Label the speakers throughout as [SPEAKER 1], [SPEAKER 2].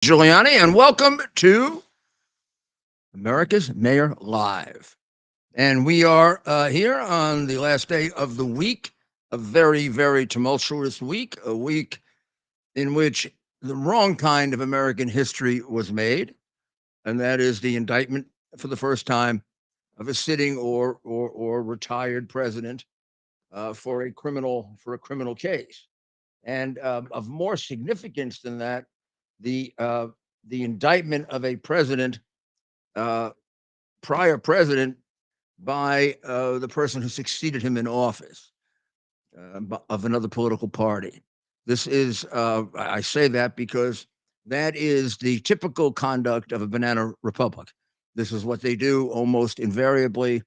[SPEAKER 1] Giuliani, and welcome to America's Mayor Live. And we are here on the last day of the week, a very, very tumultuous week, a week in which the wrong kind of American history was made, and that is the indictment for the first time of a sitting or retired president for a criminal case. And of more significance than that, the uh, the indictment of a president, uh, prior president, by the person who succeeded him in office of another political party. This is, I say that because that is the typical conduct of a banana republic. This is what they do almost invariably.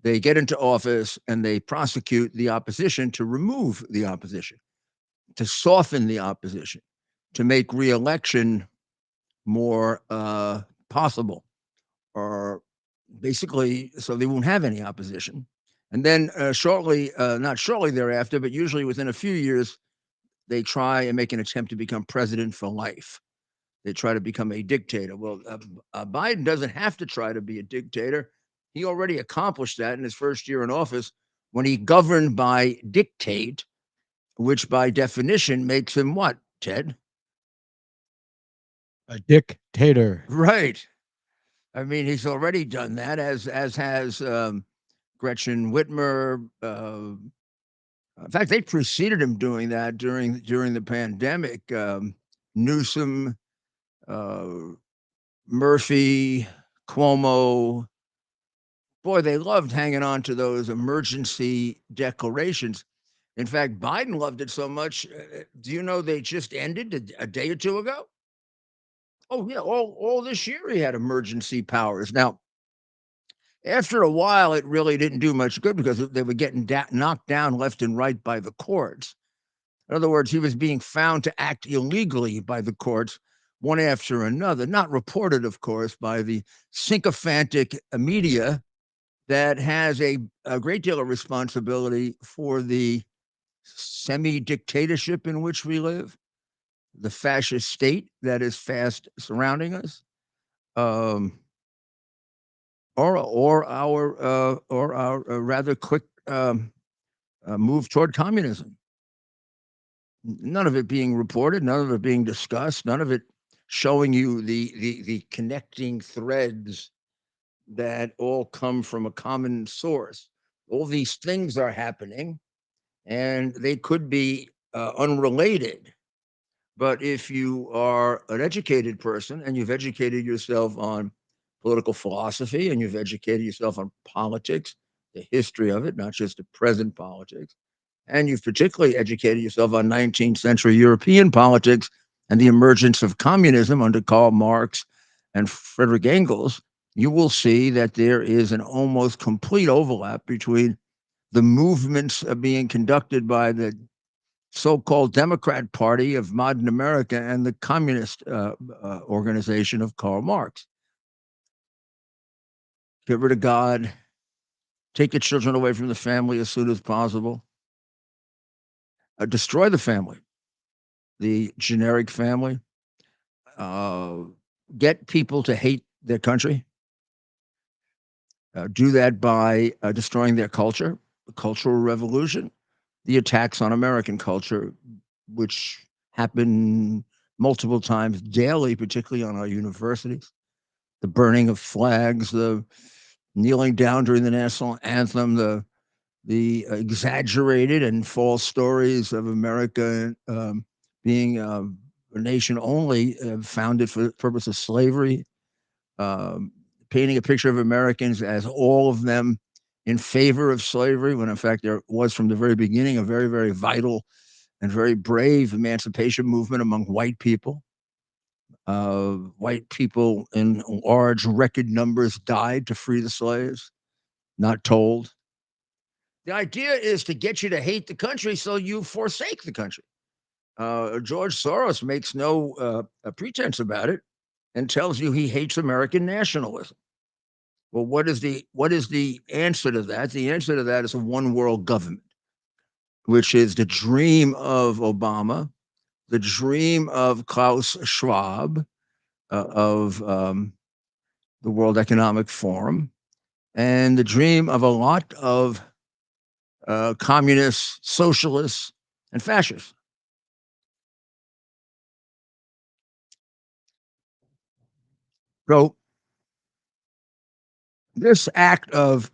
[SPEAKER 1] They get into office and they prosecute the opposition to remove the opposition, to soften the opposition, to make reelection more possible, or basically so they won't have any opposition. And then not shortly thereafter, but usually within a few years, they try and make an attempt to become president for life. They try to become a dictator. Well, Biden doesn't have to try to be a dictator. He already accomplished that in his first year in office when he governed by dictate, which by definition makes him what, Ted?
[SPEAKER 2] A dictator.
[SPEAKER 1] Right. I mean, he's already done that, as has Gretchen Whitmer. In fact, they preceded him doing that during the pandemic. Newsom, uh, Murphy, Cuomo. Boy, they loved hanging on to those emergency declarations. In fact, Biden loved it so much. Do you know they just ended a day or two ago? Oh yeah, all this year he had emergency powers. Now, after a while, it really didn't do much good because they were getting knocked down left and right by the courts. In other words, he was being found to act illegally by the courts, one after another, not reported, of course, by the sycophantic media that has a great deal of responsibility for the semi dictatorship in which we live, the fascist state that is fast surrounding us. Um, or our rather quick move toward communism. None of it being reported, none of it being discussed, none of it showing you the connecting threads that all come from a common source. All these things are happening, and they could be unrelated. But if you are an educated person and you've educated yourself on political philosophy and you've educated yourself on politics, the history of it, not just the present politics, and you've particularly educated yourself on 19th century European politics and the emergence of communism under Karl Marx and Frederick Engels, you will see that there is an almost complete overlap between the movements being conducted by the so-called Democrat Party of modern America and the communist organization of Karl Marx. Get rid of God, take the children away from the family as soon as possible, destroy the family, the generic family, uh, get people to hate their country, do that by destroying their culture, the Cultural Revolution, the attacks on American culture, which happen multiple times daily, particularly on our universities, the burning of flags, the kneeling down during the national anthem, the exaggerated and false stories of America being a nation only founded for the purpose of slavery, um, painting a picture of Americans as all of them in favor of slavery, when in fact there was from the very beginning a very, very vital and very brave emancipation movement among white people. White people in large record numbers died to free the slaves, not told. The idea is to get you to hate the country so you forsake the country. George Soros makes no pretense about it and tells you he hates American nationalism. Well, what is the answer to that? The answer to that is a one world government, which is the dream of Obama, the dream of Klaus Schwab, of the World Economic Forum and the dream of a lot of communists, socialists, and fascists. So this act of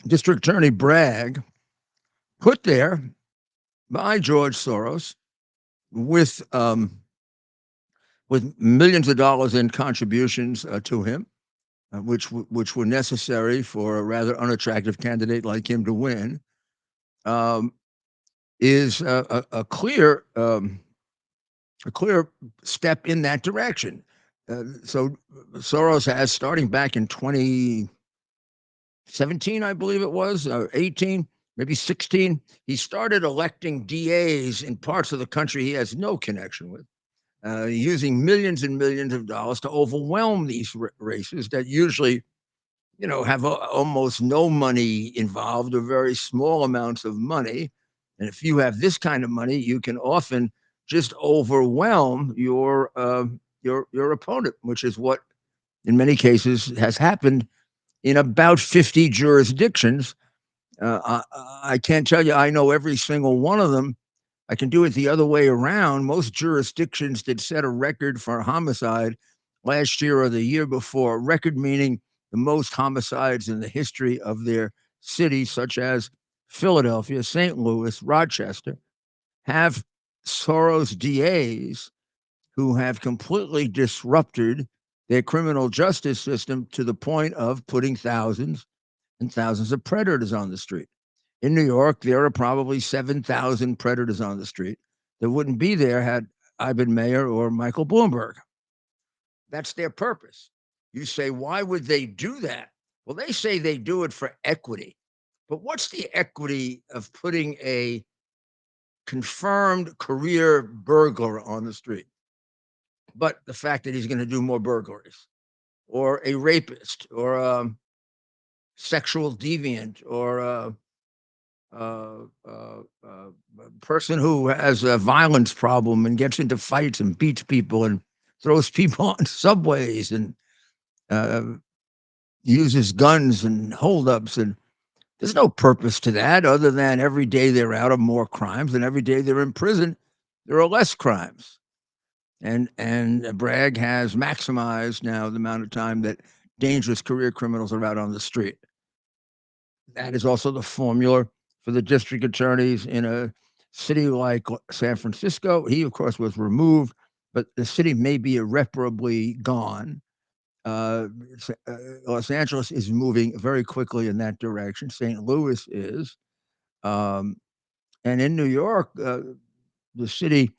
[SPEAKER 1] District Attorney Bragg, put there by George Soros, with millions of dollars in contributions to him, which were necessary for a rather unattractive candidate like him to win, um, is a clear step in that direction. So Soros has, starting back in 2017, I believe it was, or 18, maybe 16, he started electing DAs in parts of the country he has no connection with, using millions and millions of dollars to overwhelm these races that usually, have almost no money involved or very small amounts of money. And if you have this kind of money, you can often just overwhelm your opponent, which is what, in many cases, has happened in about 50 jurisdictions. I can't tell you I know every single one of them. I can do it the other way around. Most jurisdictions that set a record for homicide last year or the year before, record meaning the most homicides in the history of their city, such as Philadelphia, St. Louis, Rochester, have Soros DAs who have completely disrupted their criminal justice system to the point of putting thousands and thousands of predators on the street. In New York, there are probably 7,000 predators on the street that wouldn't be there had I been mayor or Michael Bloomberg. That's their purpose. You say, why would they do that? Well, they say they do it for equity. But what's the equity of putting a confirmed career burglar on the street? But the fact that he's going to do more burglaries, or a rapist, or a sexual deviant, or a person who has a violence problem and gets into fights and beats people and throws people on subways and uh, uses guns and holdups. And there's no purpose to that other than every day they're out of more crimes, and every day they're in prison, there are less crimes. And Bragg has maximized now the amount of time that dangerous career criminals are out on the street. That is also the formula for the district attorneys in a city like San Francisco. He, of course, was removed, but the city may be irreparably gone. Uh, Los Angeles is moving very quickly in that direction. St. Louis is. Um, and in New York, the city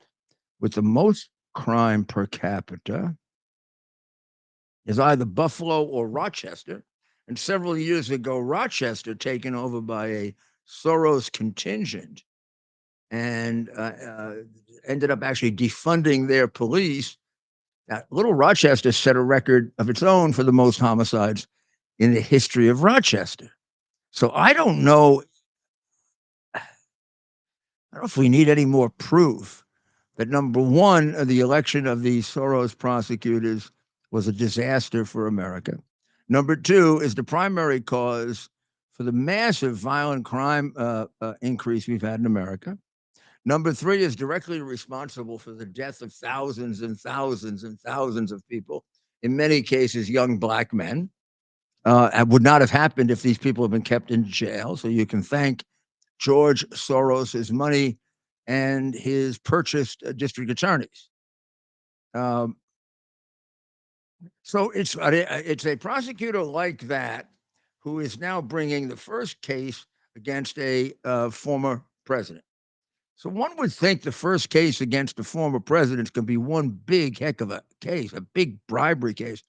[SPEAKER 1] with the most crime per capita is either Buffalo or Rochester. And several years ago, Rochester, taken over by a Soros contingent, and ended up actually defunding their police. Now, Little Rochester set a record of its own for the most homicides in the history of Rochester. So I don't know. I don't know if we need any more proof that, number one, the election of the Soros prosecutors was a disaster for America. Number two is the primary cause for the massive violent crime increase we've had in America. Number three is directly responsible for the death of thousands and thousands and thousands of people, in many cases, young black men. It would not have happened if these people had been kept in jail. So you can thank George Soros's money and his purchased district attorneys. Um, so it's a prosecutor like that who is now bringing the first case against a former president. So one would think the first case against the former president could be one big heck of a case, a big bribery case,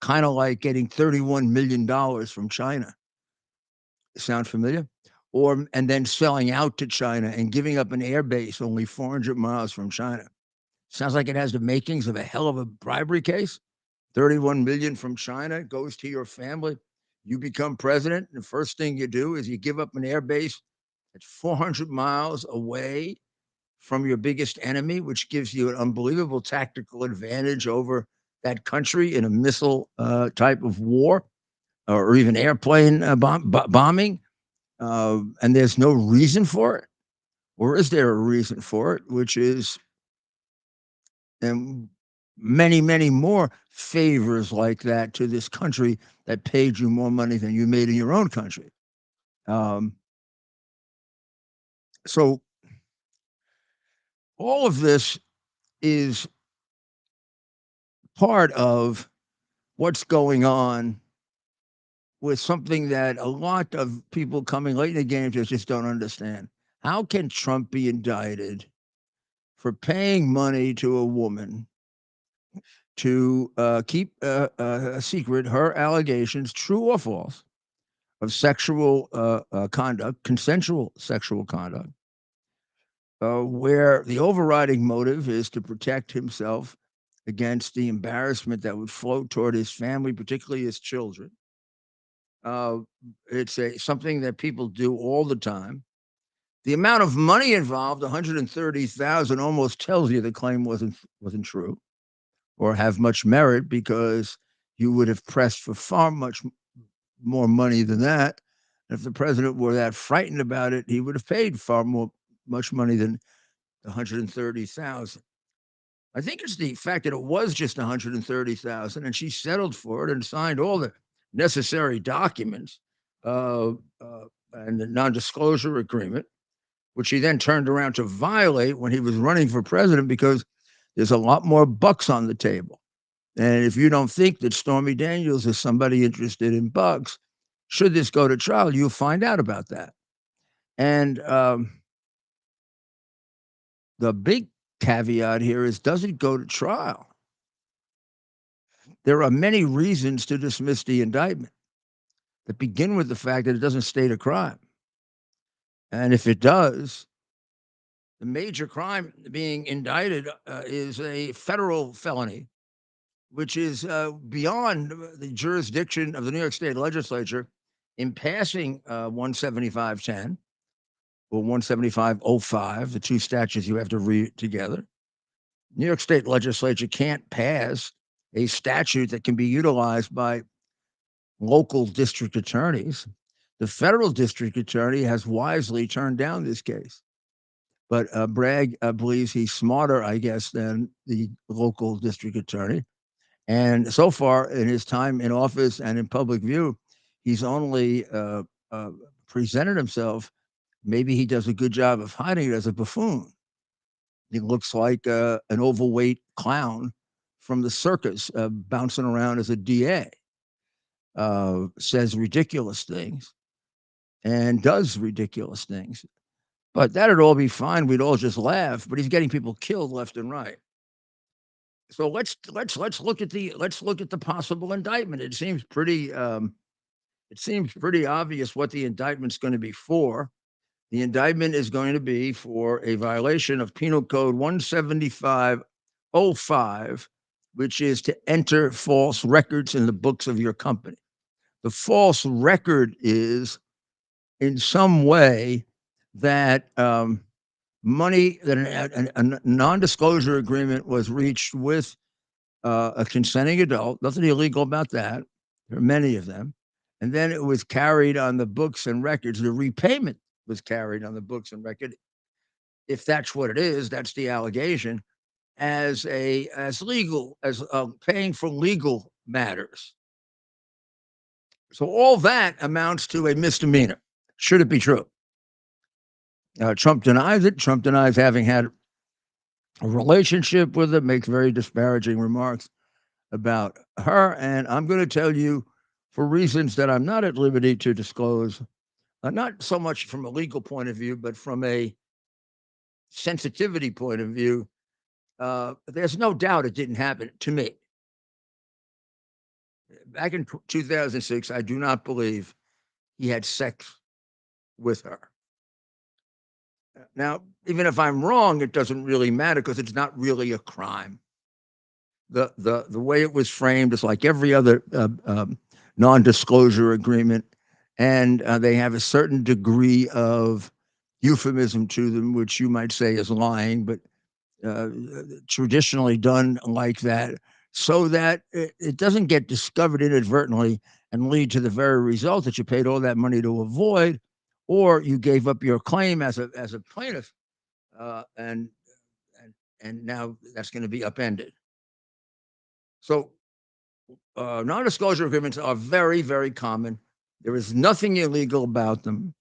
[SPEAKER 1] kind of like getting $31 million from China. Sound familiar? Or and then selling out to China and giving up an air base only 400 miles from China. Sounds like it has the makings of a hell of a bribery case. 31 million from China goes to your family. You become president, and the first thing you do is you give up an air base that's 400 miles away from your biggest enemy, which gives you an unbelievable tactical advantage over that country in a missile type of war or even airplane bombing. And there's no reason for it. Or is there a reason for it, which is and many, many more favors like that to this country that paid you more money than you made in your own country. Um, so all of this is part of what's going on with something that a lot of people coming late in the game just don't understand. How can Trump be indicted for paying money to a woman to keep a secret her allegations, true or false, of sexual conduct, consensual sexual conduct, where the overriding motive is to protect himself against the embarrassment that would flow toward his family, particularly his children? Uh, it's something that people do all the time. The amount of money involved, 130,000, almost tells you the claim wasn't true or have much merit, because you would have pressed for far much more money than that. If the president were that frightened about it, he would have paid much money than 130,000. I think it's the fact that it was just 130,000, and she settled for it and signed all the necessary documents and the non-disclosure agreement, which he then turned around to violate when he was running for president, because there's a lot more bucks on the table. And if you don't think that Stormy Daniels is somebody interested in bucks, should this go to trial, you'll find out about that. And the big caveat here is, does it go to trial? There are many reasons to dismiss the indictment that begin with the fact that it doesn't state a crime. And if it does, the major crime being indicted is a federal felony, which is beyond the jurisdiction of the New York State legislature in passing 17510 or 17505, the two statutes you have to read together. New York State legislature can't pass a statute that can be utilized by local district attorneys. The federal district attorney has wisely turned down this case. But Bragg believes he's smarter, I guess, than the local district attorney. And so far in his time in office and in public view, he's only presented himself. Maybe he does a good job of hiding it as a buffoon. He looks like an overweight clown from the circus bouncing around as a DA, says ridiculous things and does ridiculous things. But that'd all be fine. We'd all just laugh. But he's getting people killed left and right. So let's look at the possible indictment. It seems pretty obvious what the indictment's going to be for. The indictment is going to be for a violation of Penal Code 17505, which is to enter false records in the books of your company. The false record is in some way that money, that a non-disclosure agreement was reached with a consenting adult. Nothing illegal about that. There are many of them. And then it was carried on the books and records. The repayment was carried on the books and record. If that's what it is, that's the allegation, as legal, as paying for legal matters. So all that amounts to a misdemeanor. Should it be true? Trump denies it. Trump denies having had a relationship with it, makes very disparaging remarks about her. And I'm going to tell you, for reasons that I'm not at liberty to disclose, not so much from a legal point of view, but from a sensitivity point of view, there's no doubt it didn't happen to me. Back in 2006, I do not believe he had sex with her. Now, even if I'm wrong, it doesn't really matter, because it's not really a crime. The way it was framed is like every other non-disclosure agreement, and they have a certain degree of euphemism to them, which you might say is lying, but uh, traditionally done like that, so that it doesn't get discovered inadvertently and lead to the very result that you paid all that money to avoid, or you gave up your claim as a plaintiff, uh, and and and now that's going to be upended. So non-disclosure agreements are very, very common. There is nothing illegal about them.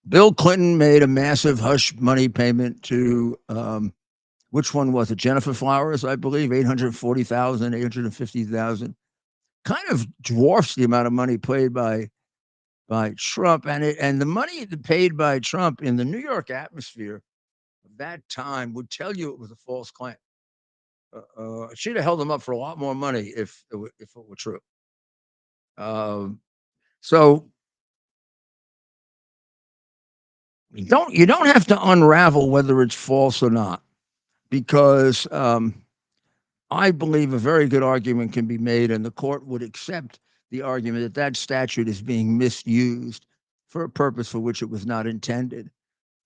[SPEAKER 1] Bill Clinton made a massive hush money payment to which one was it? Jennifer Flowers, I believe, 840,000, 850,000. Kind of dwarfs the amount of money paid by Trump, and the money paid by Trump in the New York atmosphere of that time would tell you it was a false claim. She'd have held him up for a lot more money if it were true. Um, so you don't have to unravel whether it's false or not, because I believe a very good argument can be made, and the court would accept the argument that that statute is being misused for a purpose for which it was not intended.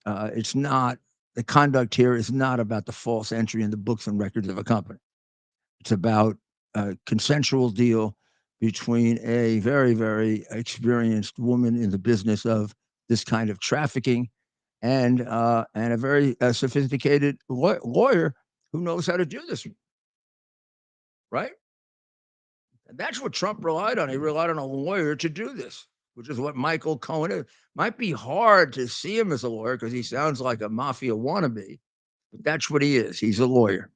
[SPEAKER 1] It's not the conduct here is not about the false entry in the books and records of a company. It's about a consensual deal between a very, very experienced woman in the business of this kind of trafficking and a very sophisticated lawyer who knows how to do this, right? And that's what Trump relied on. He relied on a lawyer to do this, which is what Michael Cohen is. Might be hard to see him as a lawyer because he sounds like a mafia wannabe, but that's what he is. He's a lawyer.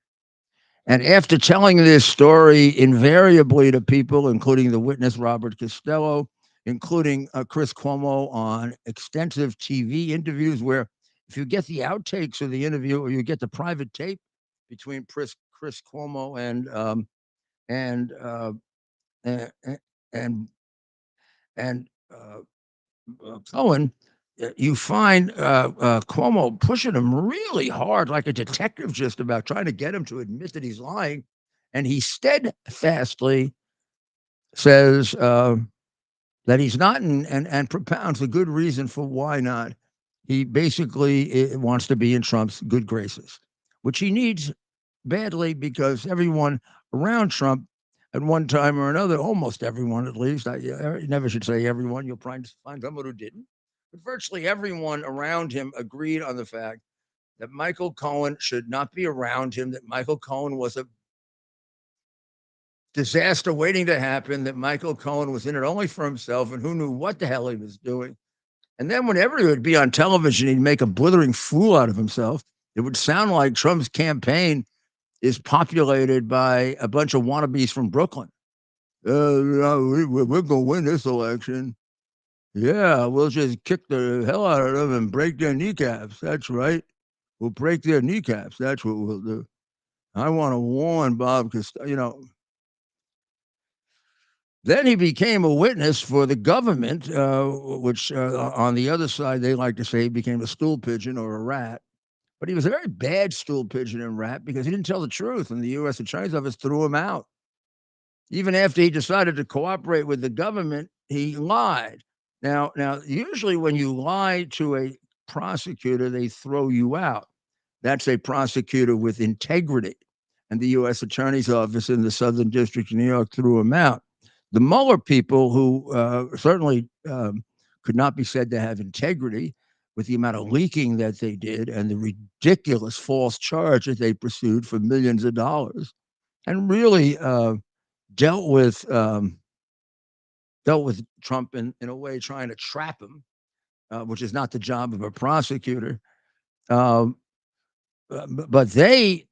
[SPEAKER 1] And after telling this story invariably to people, including the witness Robert Costello, including Chris Cuomo on extensive TV interviews, where if you get the outtakes of the interview or you get the private tape between Chris Cuomo and and and, and Cohen, you find Cuomo pushing him really hard, like a detective, just about trying to get him to admit that he's lying, and he steadfastly says that he's not, and propounds a good reason for why not. He basically wants to be in Trump's good graces, which he needs badly because everyone around Trump at one time or another, almost everyone at least, I never should say everyone, you'll probably find someone who didn't, but virtually everyone around him agreed on the fact that Michael Cohen should not be around him, that Michael Cohen was a disaster waiting to happen, that Michael Cohen was in it only for himself and who knew what the hell he was doing. And then whenever he would be on television, he'd make a blithering fool out of himself. It would sound like Trump's campaign is populated by a bunch of wannabes from Brooklyn. We're going to win this election. Yeah, we'll just kick the hell out of them and break their kneecaps. That's right. We'll break their kneecaps. That's what we'll do. I want to warn Bob because, then he became a witness for the government, which on the other side, they like to say he became a stool pigeon or a rat. But he was a very bad stool pigeon and rat because he didn't tell the truth, and the U.S. Attorney's Office threw him out. Even after he decided to cooperate with the government, he lied. Now, usually when you lie to a prosecutor, they throw you out. That's a prosecutor with integrity. And the U.S. Attorney's Office in the Southern District of New York threw him out. The Mueller people, who certainly could not be said to have integrity with the amount of leaking that they did and the ridiculous false charge that they pursued for millions of dollars, and really dealt with Trump in a way, trying to trap him, which is not the job of a prosecutor. Um, but they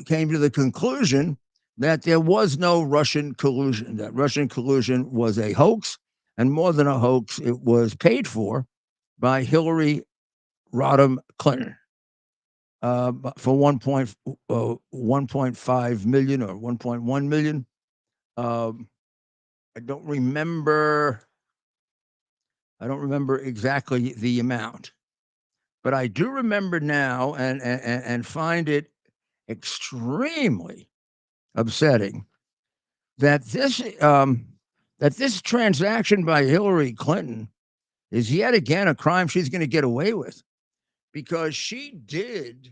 [SPEAKER 1] came to the conclusion that there was no Russian collusion, that Russian collusion was a hoax, and more than a hoax, it was paid for by Hillary Rodham Clinton for 1.5 million or 1.1 million. I don't remember. I don't remember exactly the amount, but I do remember now, and find it extremely upsetting that this transaction by Hillary Clinton is yet again a crime she's going to get away with, because she did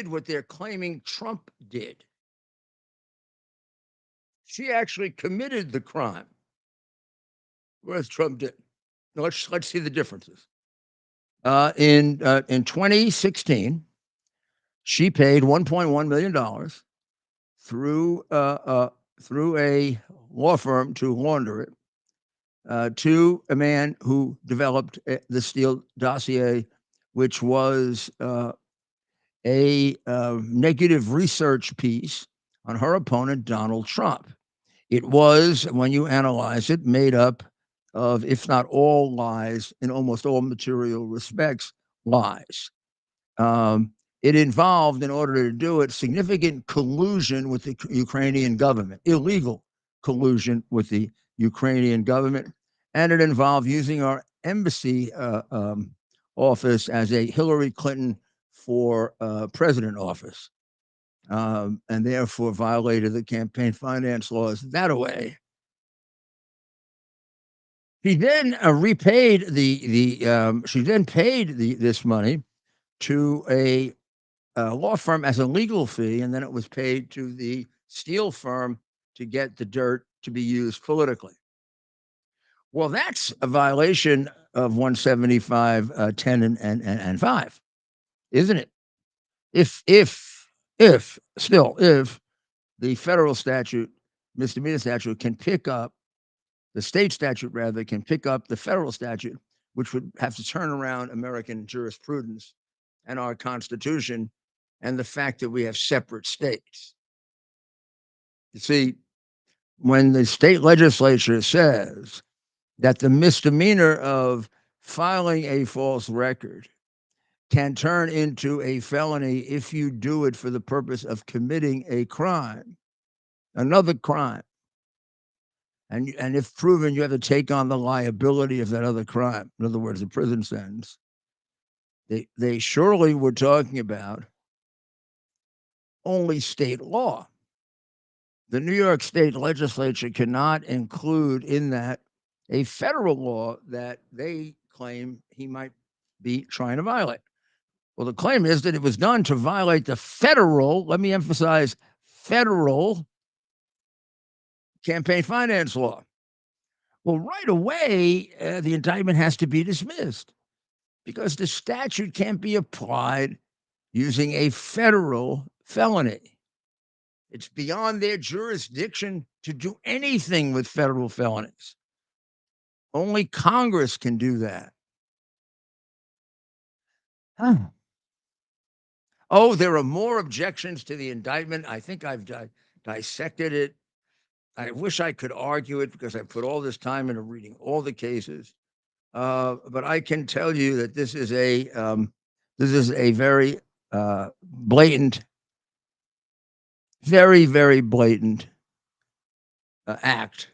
[SPEAKER 1] what they're claiming Trump did. She actually committed the crime, whereas Trump didn't. Now, let's see the differences. In 2016, she paid $1.1 million through a law firm to launder it to a man who developed the Steele dossier, which was a negative research piece on her opponent, Donald Trump. It was, when you analyze it, made up of, if not all lies, in almost all material respects, lies. It involved, in order to do it, significant collusion with the Ukrainian government, illegal collusion with the Ukrainian government. And it involved using our embassy office as a Hillary Clinton for president office, and therefore violated the campaign finance laws that way. She then repaid she then paid this money to a law firm as a legal fee, and then it was paid to the Steele firm to get the dirt to be used politically. Well, that's a violation of 175, 10, and 5, isn't it? If the federal statute, misdemeanor statute, can pick up the state statute, rather, can pick up the federal statute, which would have to turn around American jurisprudence and our Constitution and the fact that we have separate states. You see, when the state legislature says that the misdemeanor of filing a false record can turn into a felony if you do it for the purpose of committing a crime, another crime, and if proven, you have to take on the liability of that other crime, in other words, a prison sentence, they surely were talking about only state law. The New York State legislature cannot include in that a federal law that they claim he might be trying to violate. Well, the claim is that it was done to violate the federal, let me emphasize, federal campaign finance law. Well, right away, the indictment has to be dismissed because the statute can't be applied using a federal felony. It's beyond their jurisdiction to do anything with federal felonies. Only Congress can do that. Huh. Oh, there are more objections to the indictment. I think I've dissected it. I wish I could argue it because I put all this time into reading all the cases. But I can tell you that this is a very blatant, very, very blatant act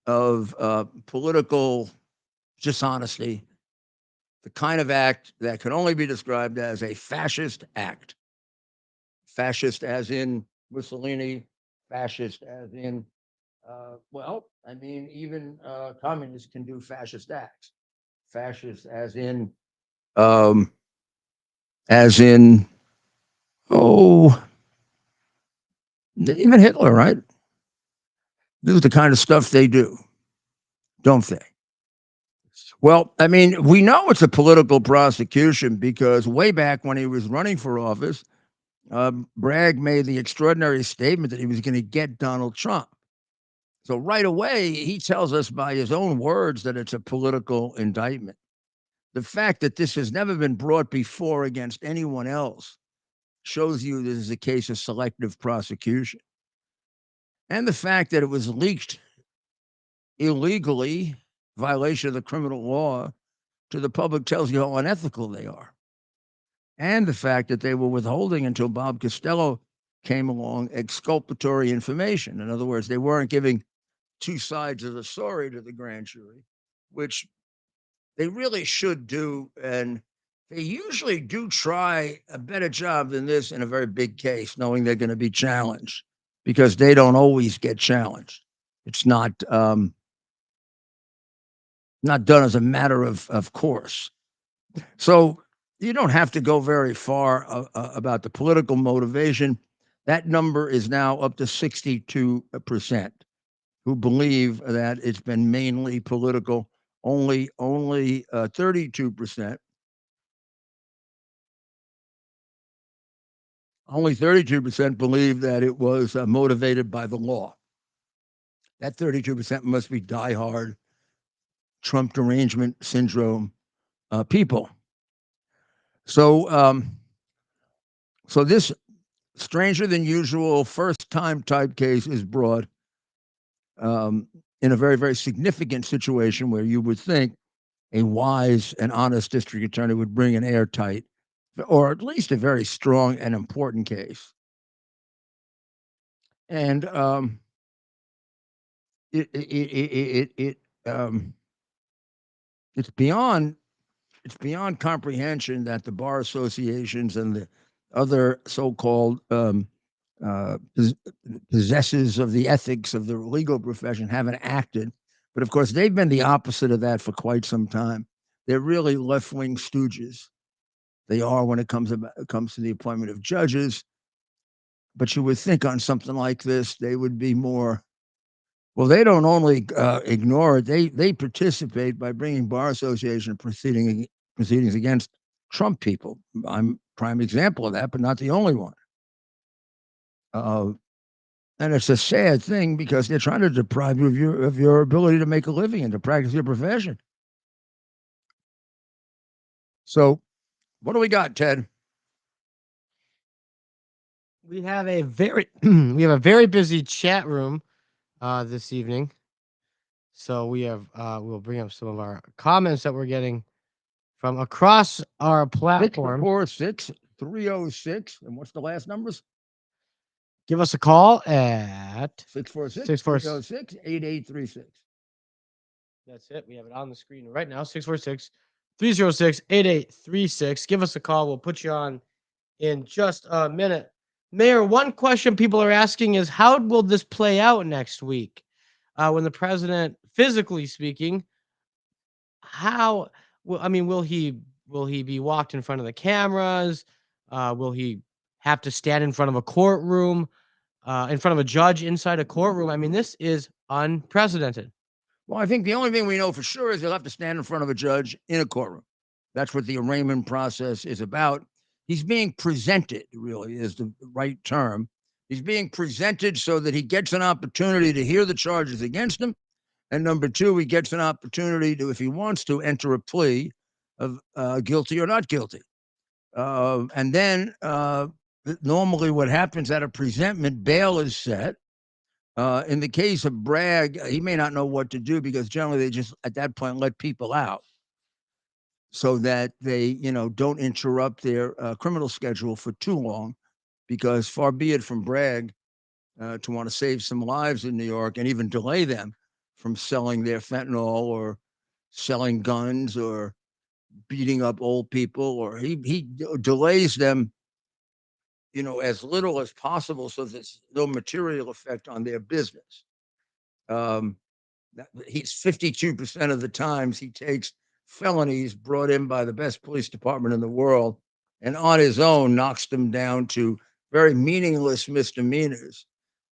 [SPEAKER 1] of political dishonesty, the kind of act that can only be described as a fascist act. Fascist as in Mussolini, fascist as in, well, I mean, even communists can do fascist acts. Fascist as in, oh, even Hitler, right? This is the kind of stuff they do, don't they? Well, I mean, we know it's a political prosecution because way back when he was running for office, Bragg made the extraordinary statement that he was going to get Donald Trump. So right away, he tells us by his own words that it's a political indictment. The fact that this has never been brought before against anyone else shows you this is a case of selective prosecution. And the fact that it was leaked illegally, violation of the criminal law, to the public tells you how unethical they are. And the fact that they were withholding until Bob Costello came along exculpatory information. In other words, they weren't giving two sides of the story to the grand jury, which they really should do. And they usually do try a better job than this in a very big case, knowing they're going to be challenged because they don't always get challenged. It's not done as a matter of course. So you don't have to go very far about the political motivation. That number is now up to 62% who believe that it's been mainly political. Only 32%. Only 32% believe that it was motivated by the law. That 32% must be diehard Trump derangement syndrome people. So, so this stranger than usual first time type case is brought in a very, very significant situation where you would think a wise and honest district attorney would bring an airtight or at least a very strong and important case. And um, it's beyond comprehension that the bar associations and the other so-called uh, possessors of the ethics of the legal profession haven't acted. But of course, they've been the opposite of that for quite some time. They're really left-wing stooges. They are when it comes to the appointment of judges. But you would think on something like this, they would be more. Well, they don't only ignore it; they participate by bringing bar association proceedings against Trump people. I'm a prime example of that, but not the only one. Uh, and it's a sad thing because they're trying to deprive you of your ability to make a living and to practice your profession. So, what do we got, Ted?
[SPEAKER 2] We have a very we have a very busy chat room this evening. So we'll bring up some of our comments that we're getting from across our platform.
[SPEAKER 1] 646 306. And what's the last numbers?
[SPEAKER 2] Give us a call at
[SPEAKER 1] 646 306 8836.
[SPEAKER 2] That's it. We have it on the screen right now. 646 306 8836. Give us a call. We'll put you on in just a minute. Mayor, one question people are asking is how will this play out next week? When the president, physically speaking, how will he be walked in front of the cameras? Will he have to stand in front of a courtroom, in front of a judge inside a courtroom? I mean, this is unprecedented.
[SPEAKER 1] Well, I think the only thing we know for sure is he'll have to stand in front of a judge in a courtroom. That's what the arraignment process is about. He's being presented, really, is the right term. He's being presented so that he gets an opportunity to hear the charges against him. And number two, he gets an opportunity to, if he wants to, enter a plea of guilty or not guilty. And then normally what happens at a presentment, bail is set. In the case of Bragg, he may not know what to do because generally they just at that point let people out so that they don't interrupt their criminal schedule for too long. Because far be it from Bragg to want to save some lives in New York and even delay them from selling their fentanyl or selling guns or beating up old people, or he delays them as little as possible so there's no material effect on their business. Um, he's 52% of the times he takes felonies brought in by the best police department in the world and on his own knocks them down to very meaningless misdemeanors,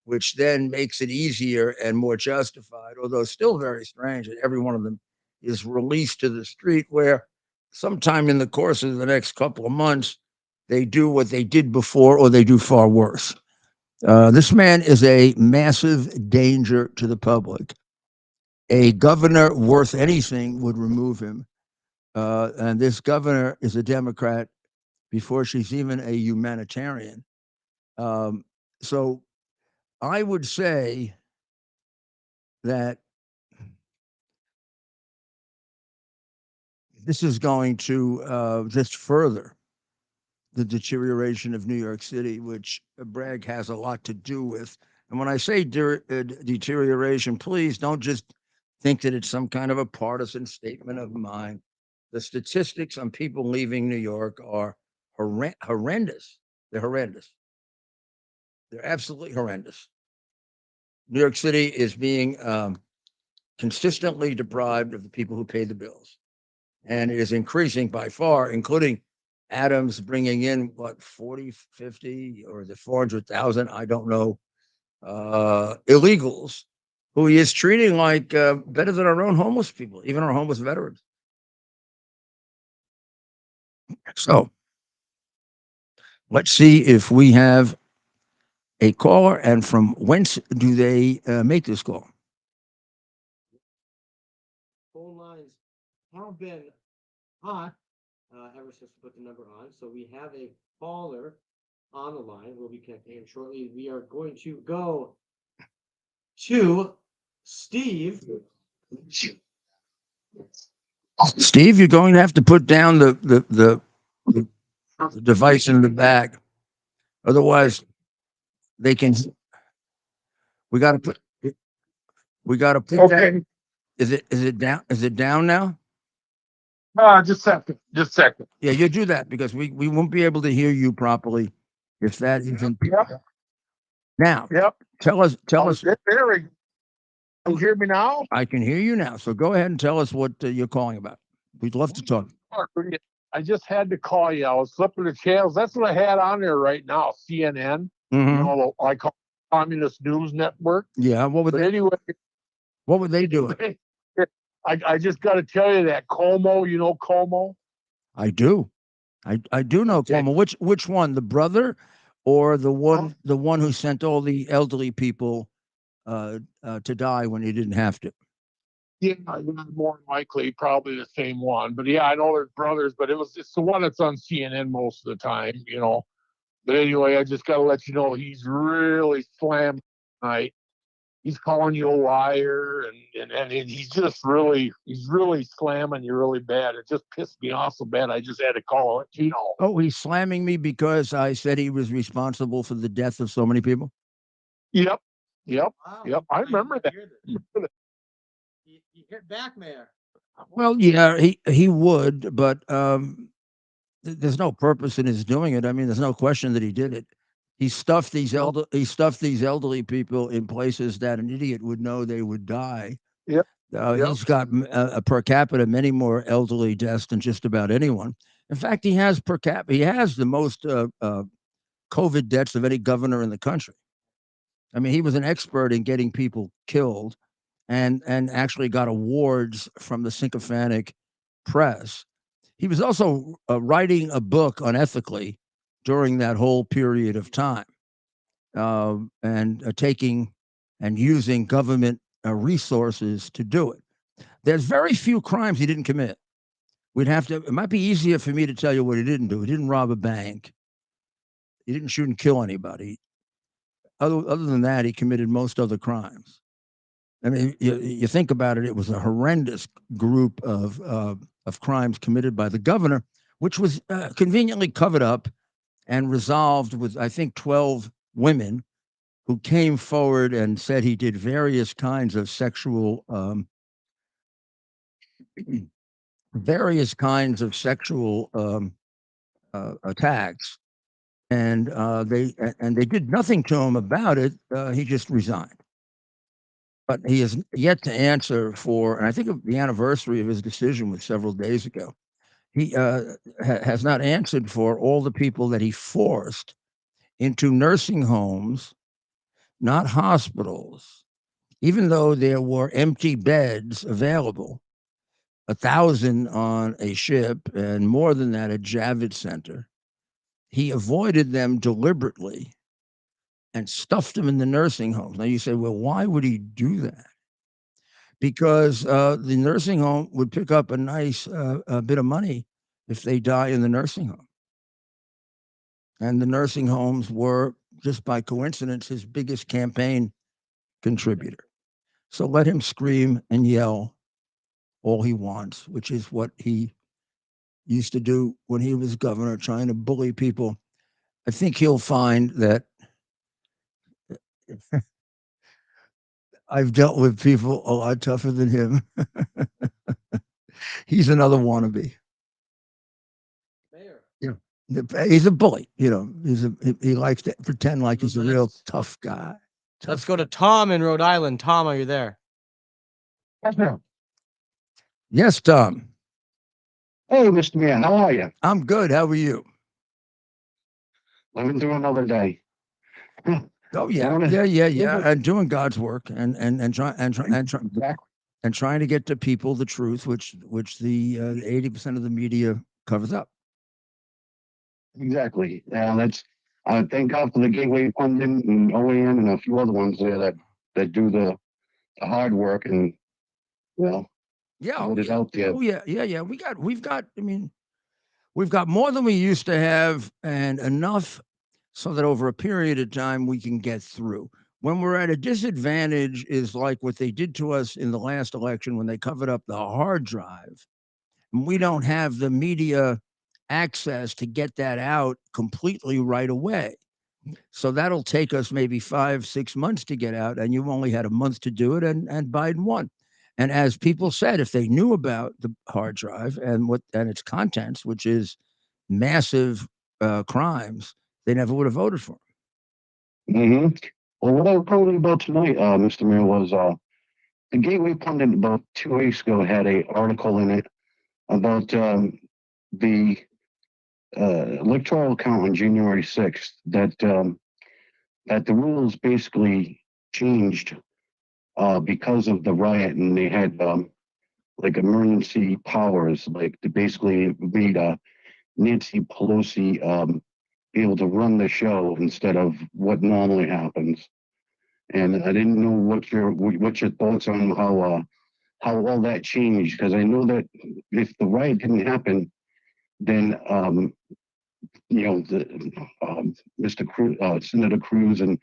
[SPEAKER 1] which then makes it easier and more justified, although still very strange that every one of them is released to the street where sometime in the course of the next couple of months, they do what they did before or they do far worse. This man is a massive danger to the public. A governor worth anything would remove him. And this governor is a Democrat before she's even a humanitarian. Um, so I would say that this is going to just further the deterioration of New York City, which Bragg has a lot to do with. And when I say deterioration, please don't just think that it's some kind of a partisan statement of mine. The statistics on people leaving New York are horrendous. They're horrendous. They're absolutely horrendous. New York City is being consistently deprived of the people who pay the bills. And it is increasing by far, including Adams bringing in what, 40, 50, or the 400,000, I don't know, illegals who he is treating like better than our own homeless people, even our homeless veterans. So let's see if we have a caller and from whence do they make this call?
[SPEAKER 2] Phone lines have been hot ever since we put the number on. So we have a caller on the line. We'll be connecting him shortly. We are going to go to Steve.
[SPEAKER 1] Steve, you're going to have to put down the device in the bag. Otherwise, they can. We got to put. We got to put.
[SPEAKER 3] Okay.
[SPEAKER 1] Is it down? Is it down now?
[SPEAKER 3] Just a second. Just a second.
[SPEAKER 1] Yeah, you do that because we won't be able to hear you properly if that isn't.
[SPEAKER 3] Yep.
[SPEAKER 1] Now,
[SPEAKER 3] Yep.
[SPEAKER 1] tell us.
[SPEAKER 3] There we go. You hear me now?
[SPEAKER 1] I can hear you now. So go ahead and tell us what you're calling about. We'd love to talk.
[SPEAKER 3] I just had to call you. I was flipping the channels. That's what I had on there right now. CNN.
[SPEAKER 1] Mhm.
[SPEAKER 3] You know, I call it Communist News Network.
[SPEAKER 1] Yeah. What would
[SPEAKER 3] But
[SPEAKER 1] they?
[SPEAKER 3] anyway,
[SPEAKER 1] What would they do?
[SPEAKER 3] I just got to tell you that Como. You know Como.
[SPEAKER 1] I do. I do know
[SPEAKER 3] Okay.
[SPEAKER 1] Cuomo. Which one? The brother, or the one who sent all the elderly people to die when he didn't have to?
[SPEAKER 3] Yeah, more than likely, probably the same one. But yeah, I know there's brothers, but it's the one that's on CNN most of the time, you know. But anyway, I just got to let you know he's really slammed tonight. He's calling you a liar, and he's really slamming you really bad. It just pissed me off so bad. I just had to call it, you know.
[SPEAKER 1] Oh, he's slamming me because I said he was responsible for the death of so many people.
[SPEAKER 3] Yep,
[SPEAKER 2] Wow,
[SPEAKER 3] yep. I remember that.
[SPEAKER 2] You hit back, Mayor.
[SPEAKER 1] Well, yeah, he would, but there's no purpose in his doing it. I mean, there's no question that he did it. He stuffed these elderly people in places that an idiot would know they would die.
[SPEAKER 3] Yep.
[SPEAKER 1] He's got per capita many more elderly deaths than just about anyone. In fact, he has he has the most COVID deaths of any governor in the country. I mean, he was an expert in getting people killed, and actually got awards from the sycophantic press. He was also writing a book unethically during that whole period of time, and taking and using government resources to do it. There's very few crimes he didn't commit. It might be easier for me to tell you what he didn't do. He didn't rob a bank. He didn't shoot and kill anybody. Other than that, he committed most other crimes. I mean, you think about it, it was a horrendous group of crimes committed by the governor, which was conveniently covered up and resolved with, I think, 12 women who came forward and said he did various kinds of sexual attacks, and they did nothing to him about it. He just resigned. But he has yet to answer for, and I think the anniversary of his decision was several days ago. He has not answered for all the people that he forced into nursing homes, not hospitals, even though there were empty beds available, 1,000 on a ship and more than that at Javits Center. He avoided them deliberately and stuffed them in the nursing homes. Now you say, well, why would he do that? Because the nursing home would pick up a nice bit of money if they die in the nursing home. And the nursing homes were, just by coincidence, his biggest campaign contributor. So let him scream and yell all he wants, which is what he used to do when he was governor, trying to bully people. I think he'll find that I've dealt with people a lot tougher than him. He's another wannabe.
[SPEAKER 2] Mayor.
[SPEAKER 1] Yeah, he's a bully. You know, he likes to pretend like he's a real tough guy.
[SPEAKER 2] Let's go to Tom in Rhode Island. Tom, are you there?
[SPEAKER 1] Yes, Tom.
[SPEAKER 4] Hey, Mr. Mayor, how are you?
[SPEAKER 1] I'm good. How are you?
[SPEAKER 4] Living through another day.
[SPEAKER 1] Oh yeah,
[SPEAKER 4] wanna-
[SPEAKER 1] yeah. And doing God's work and
[SPEAKER 4] Exactly.
[SPEAKER 1] trying to get to people the truth, which the 80% of the media covers up.
[SPEAKER 4] Exactly. That's. Thank God for the Gateway Pundit and OAN and a few other ones there that do the hard work and
[SPEAKER 1] Yeah,
[SPEAKER 4] put it out there.
[SPEAKER 1] oh yeah. We've got. I mean, we've got more than we used to have, and enough so that over a period of time we can get through. When we're at a disadvantage is like what they did to us in the last election when they covered up the hard drive. And we don't have the media access to get that out completely right away. So that'll take us maybe 5, 6 months to get out, and you've only had a month to do it, and Biden won. And as people said, if they knew about the hard drive and its contents, which is massive crimes, they never would have voted for him.
[SPEAKER 4] Mm-hmm. Well, what I was calling about tonight, Mr. Mayor, was the Gateway Pundit about 2 weeks ago had an article in it about the electoral count on January 6th that the rules basically changed because of the riot, and they had like emergency powers, like they basically made Nancy Pelosi be able to run the show instead of what normally happens. And I didn't know what your thoughts on how all that changed, because I know that if the riot didn't happen, then Mr. Cruz, Senator Cruz, and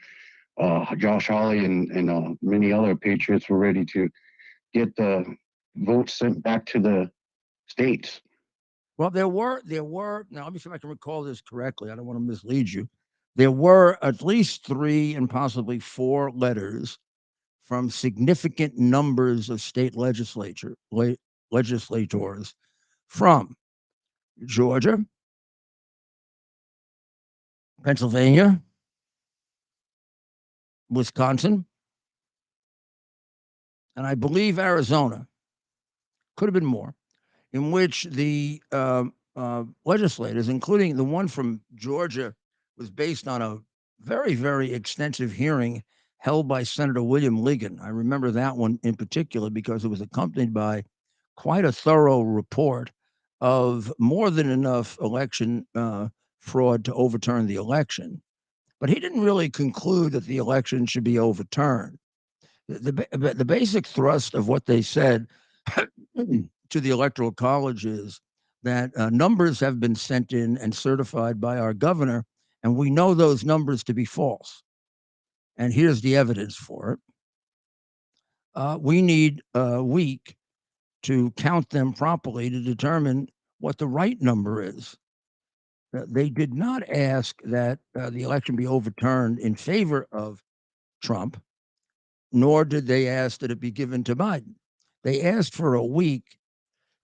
[SPEAKER 4] Josh Hawley, and many other patriots were ready to get the votes sent back to the states.
[SPEAKER 1] Well, there were now. Let me see if I can recall this correctly. I don't want to mislead you. There were at least 3 and possibly 4 letters from significant numbers of state legislators from Georgia, Pennsylvania, Wisconsin, and I believe Arizona. Could have been more, in which the legislators, including the one from Georgia, was based on a very, very extensive hearing held by Senator William Ligon. I remember that one in particular because it was accompanied by quite a thorough report of more than enough election fraud to overturn the election. But he didn't really conclude that the election should be overturned. The basic thrust of what they said to the Electoral College is that numbers have been sent in and certified by our governor, and we know those numbers to be false. And here's the evidence for it. We need a week to count them properly to determine what the right number is. They did not ask that the election be overturned in favor of Trump, nor did they ask that it be given to Biden. They asked for a week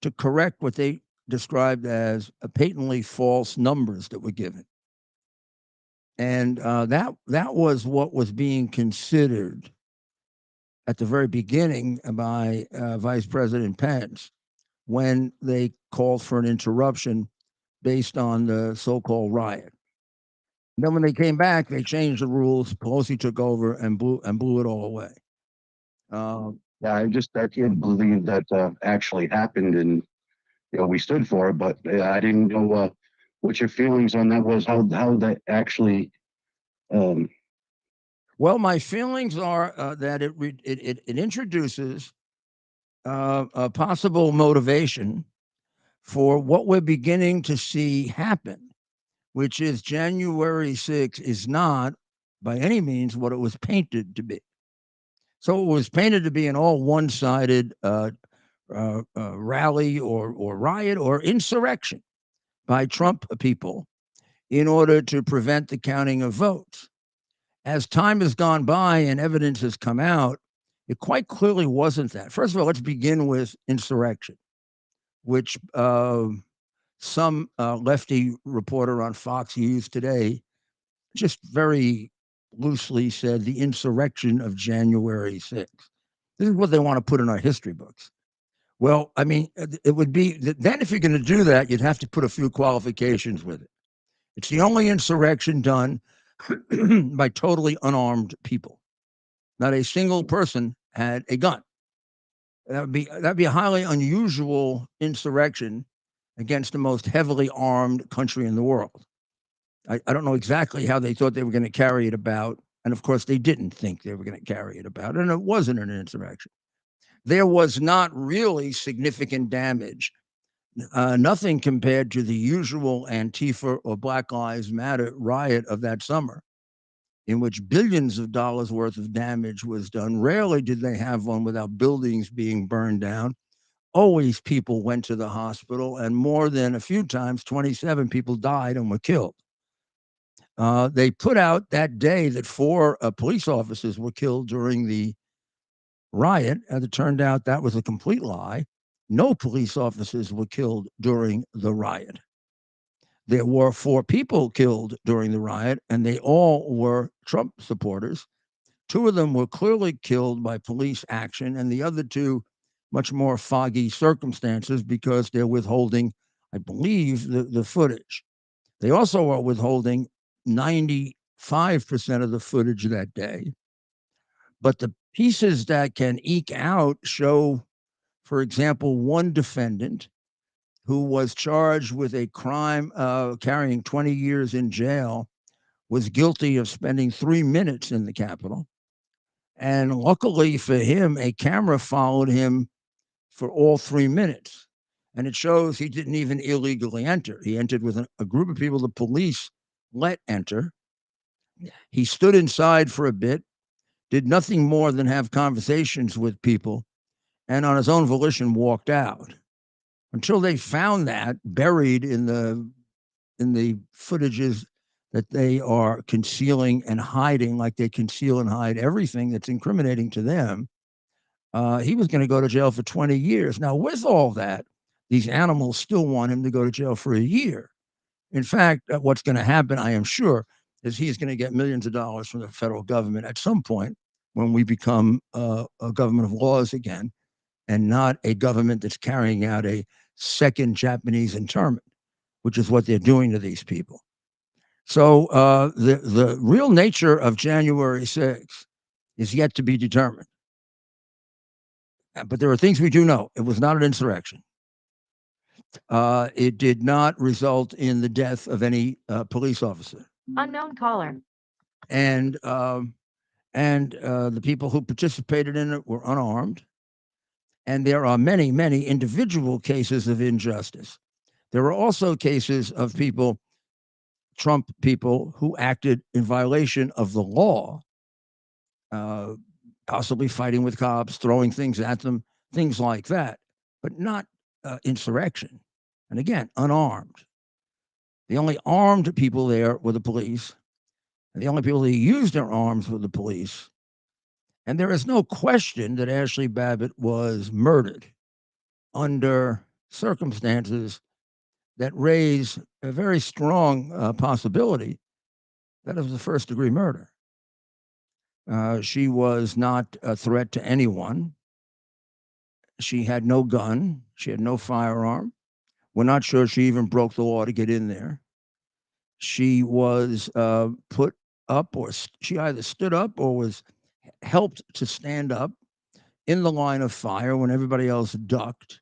[SPEAKER 1] to correct what they described as patently false numbers that were given. And that was what was being considered at the very beginning by Vice President Pence when they called for an interruption based on the so-called riot. And then when they came back, they changed the rules. Pelosi took over and blew it all away.
[SPEAKER 4] Yeah, I can't believe that actually happened, and we stood for it. But I didn't know what your feelings on that was. How that actually.
[SPEAKER 1] Well, my feelings are that it introduces a possible motivation for what we're beginning to see happen, which is January 6th is not by any means what it was painted to be. So it was painted to be an all one-sided rally or riot or insurrection by Trump people in order to prevent the counting of votes. As time has gone by and evidence has come out, it quite clearly wasn't that. First of all, let's begin with insurrection, which some lefty reporter on Fox used today, just very loosely said the insurrection of January 6th. This is what they want to put in our history books. Well, I mean, it would be then if you're going to do that, you'd have to put a few qualifications with it. It's the only insurrection done by totally unarmed people. Not a single person had a gun. That'd be a highly unusual insurrection against the most heavily armed country in the world. I don't know exactly how they thought they were going to carry it about. And of course, they didn't think they were going to carry it about. And it wasn't an insurrection. There was not really significant damage, nothing compared to the usual Antifa or Black Lives Matter riot of that summer, in which billions of dollars worth of damage was done. Rarely did they have one without buildings being burned down. Always people went to the hospital, and more than a few times, 27 people died and were killed. They put out that day that 4 police officers were killed during the riot, and it turned out that was a complete lie. No police officers were killed during the riot. There were 4 people killed during the riot, and they all were Trump supporters. 2 of them were clearly killed by police action, and the other 2, much more foggy circumstances because they're withholding, I believe, the footage. They also are withholding 95% of the footage that day. But the pieces that can eke out show, for example, one defendant who was charged with a crime carrying 20 years in jail was guilty of spending 3 minutes in the Capitol. And luckily for him, a camera followed him for all 3 minutes. And it shows he didn't even illegally enter. He entered with a group of people the police let enter. He stood inside for a bit, did nothing more than have conversations with people, and on his own volition walked out. Until they found that buried in the footages that they are concealing and hiding, like they conceal and hide everything that's incriminating to them, he was going to go to jail for 20 years. Now, with all that, these animals still want him to go to jail for a year. In fact, what's going to happen, I am sure, is he's going to get millions of dollars from the federal government at some point when we become a government of laws again, and not a government that's carrying out a second Japanese internment, which is what they're doing to these people. So the real nature of January 6th is yet to be determined. But there are things we do know. It was not an insurrection. It did not result in the death of any police officer.
[SPEAKER 5] Unknown caller.
[SPEAKER 1] And the people who participated in it were unarmed. And there are many, many individual cases of injustice. There are also cases of people, Trump people, who acted in violation of the law, possibly fighting with cops, throwing things at them, things like that, but not insurrection. And again, unarmed. The only armed people there were the police. And the only people that used their arms were the police. And there is no question that Ashley Babbitt was murdered under circumstances that raise a very strong possibility that it was a first-degree murder. She was not a threat to anyone. She had no gun. She had no firearm. We're not sure she even broke the law to get in there. She was put up, or she either stood up or was helped to stand up in the line of fire when everybody else ducked.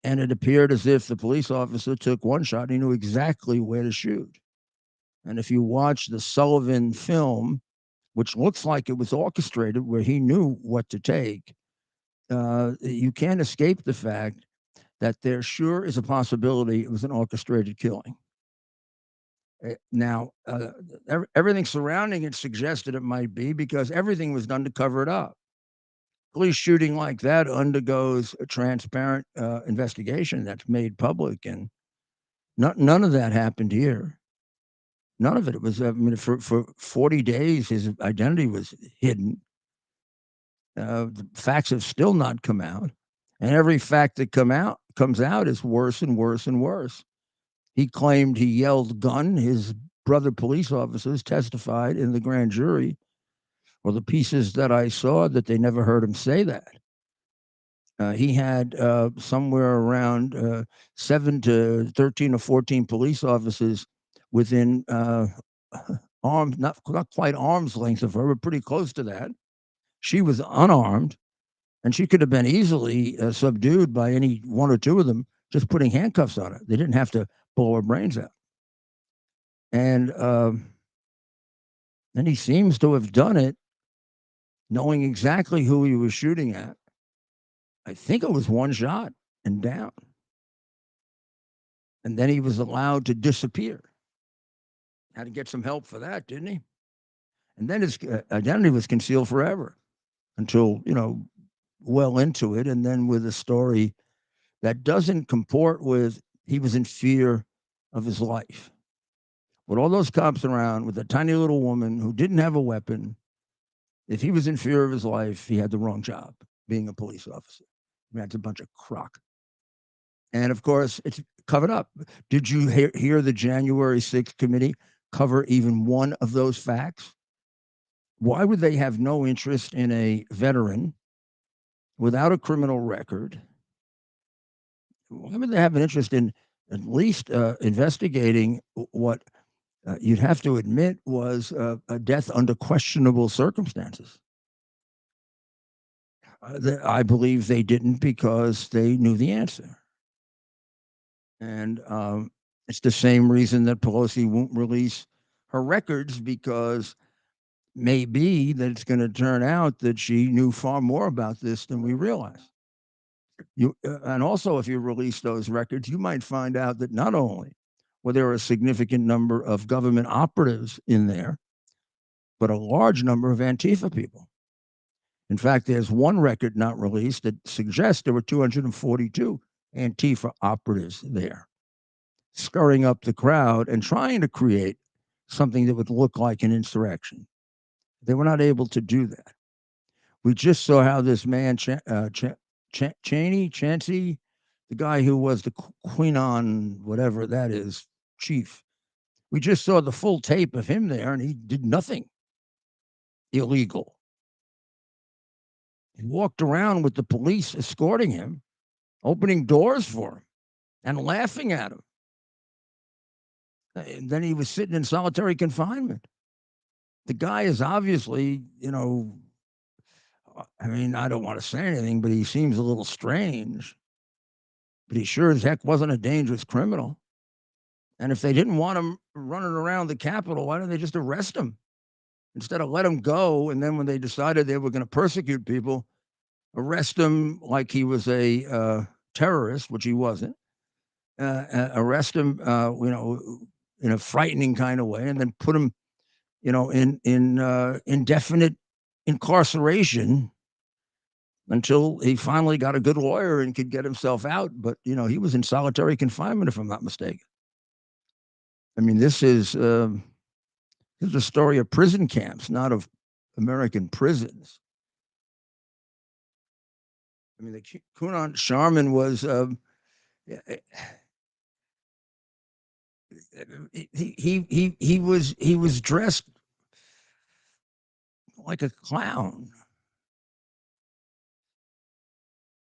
[SPEAKER 1] And it appeared as if the police officer took one shot and he knew exactly where to shoot. And if you watch the Sullivan film, which looks like it was orchestrated, where he knew what to take, you can't escape the fact that there sure is a possibility it was an orchestrated killing. Now, everything surrounding it suggested it might be, because everything was done to cover it up. Police shooting like that undergoes a transparent investigation that's made public, and none of that happened here. None of it. It was, I mean, for 40 days, his identity was hidden. The facts have still not come out, and every fact that comes out is worse and worse and worse. He claimed he yelled gun. His brother police officers testified in the grand jury, or the pieces that I saw, that they never heard him say that. He had somewhere around 7 to 13 or 14 police officers within arms, not quite arm's length of her, but pretty close to that. She was unarmed, and she could have been easily subdued by any one or two of them just putting handcuffs on her. They didn't have to blow her brains out. And he seems to have done it knowing exactly who he was shooting at. I think it was one shot and down. And then he was allowed to disappear. Had to get some help for that, didn't he? And then his identity was concealed forever until, well into it. And then with a story that doesn't comport with, he was in fear of his life. With all those cops around, with a tiny little woman who didn't have a weapon, if he was in fear of his life, he had the wrong job, being a police officer. That's a bunch of crock. And of course, it's covered up. Did you hear the January 6th committee cover even one of those facts? Why would they have no interest in a veteran without a criminal record? Why would they have an interest in at least investigating what you'd have to admit was a death under questionable circumstances? I believe they didn't because they knew the answer. And it's the same reason that Pelosi won't release her records, because maybe that it's going to turn out that she knew far more about this than we realize. And also, if you release those records, you might find out that not only were there a significant number of government operatives in there, but a large number of Antifa people. In fact, there's one record not released that suggests there were 242 Antifa operatives there, stirring up the crowd and trying to create something that would look like an insurrection. They were not able to do that. We just saw how this man, Chancey, the guy who was the Queenon, whatever that is, chief, we just saw the full tape of him there, and he did nothing illegal. He walked around with the police escorting him, opening doors for him, and laughing at him. And then he was sitting in solitary confinement. The guy is obviously, I don't want to say anything, but he seems a little strange. But he sure as heck wasn't a dangerous criminal. And if they didn't want him running around the Capitol, why didn't they just arrest him instead of let him go? And then when they decided they were going to persecute people, arrest him like he was a terrorist, which he wasn't. Arrest him, in a frightening kind of way, and then put him, in indefinite incarceration until he finally got a good lawyer and could get himself out. But he was in solitary confinement, if I'm not mistaken. This is a story of prison camps, not of American prisons. The Kunan Sharman was he was dressed like a clown,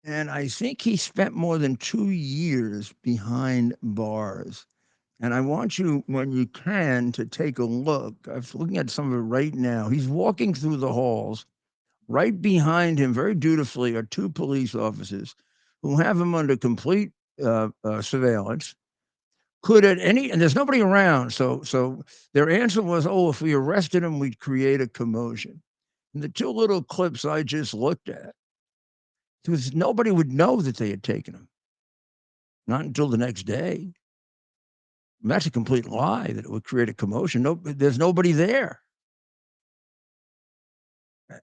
[SPEAKER 1] and I think he spent more than 2 years behind bars. And I want you, when you can, to take a look. I'm looking at some of it right now. He's walking through the halls. Right behind him, very dutifully, are 2 police officers who have him under complete surveillance. And there's nobody around. So their answer was, if we arrested him, we'd create a commotion. And the 2 little clips I just looked at, nobody would know that they had taken him. Not until the next day. And that's a complete lie that it would create a commotion. No, there's nobody there.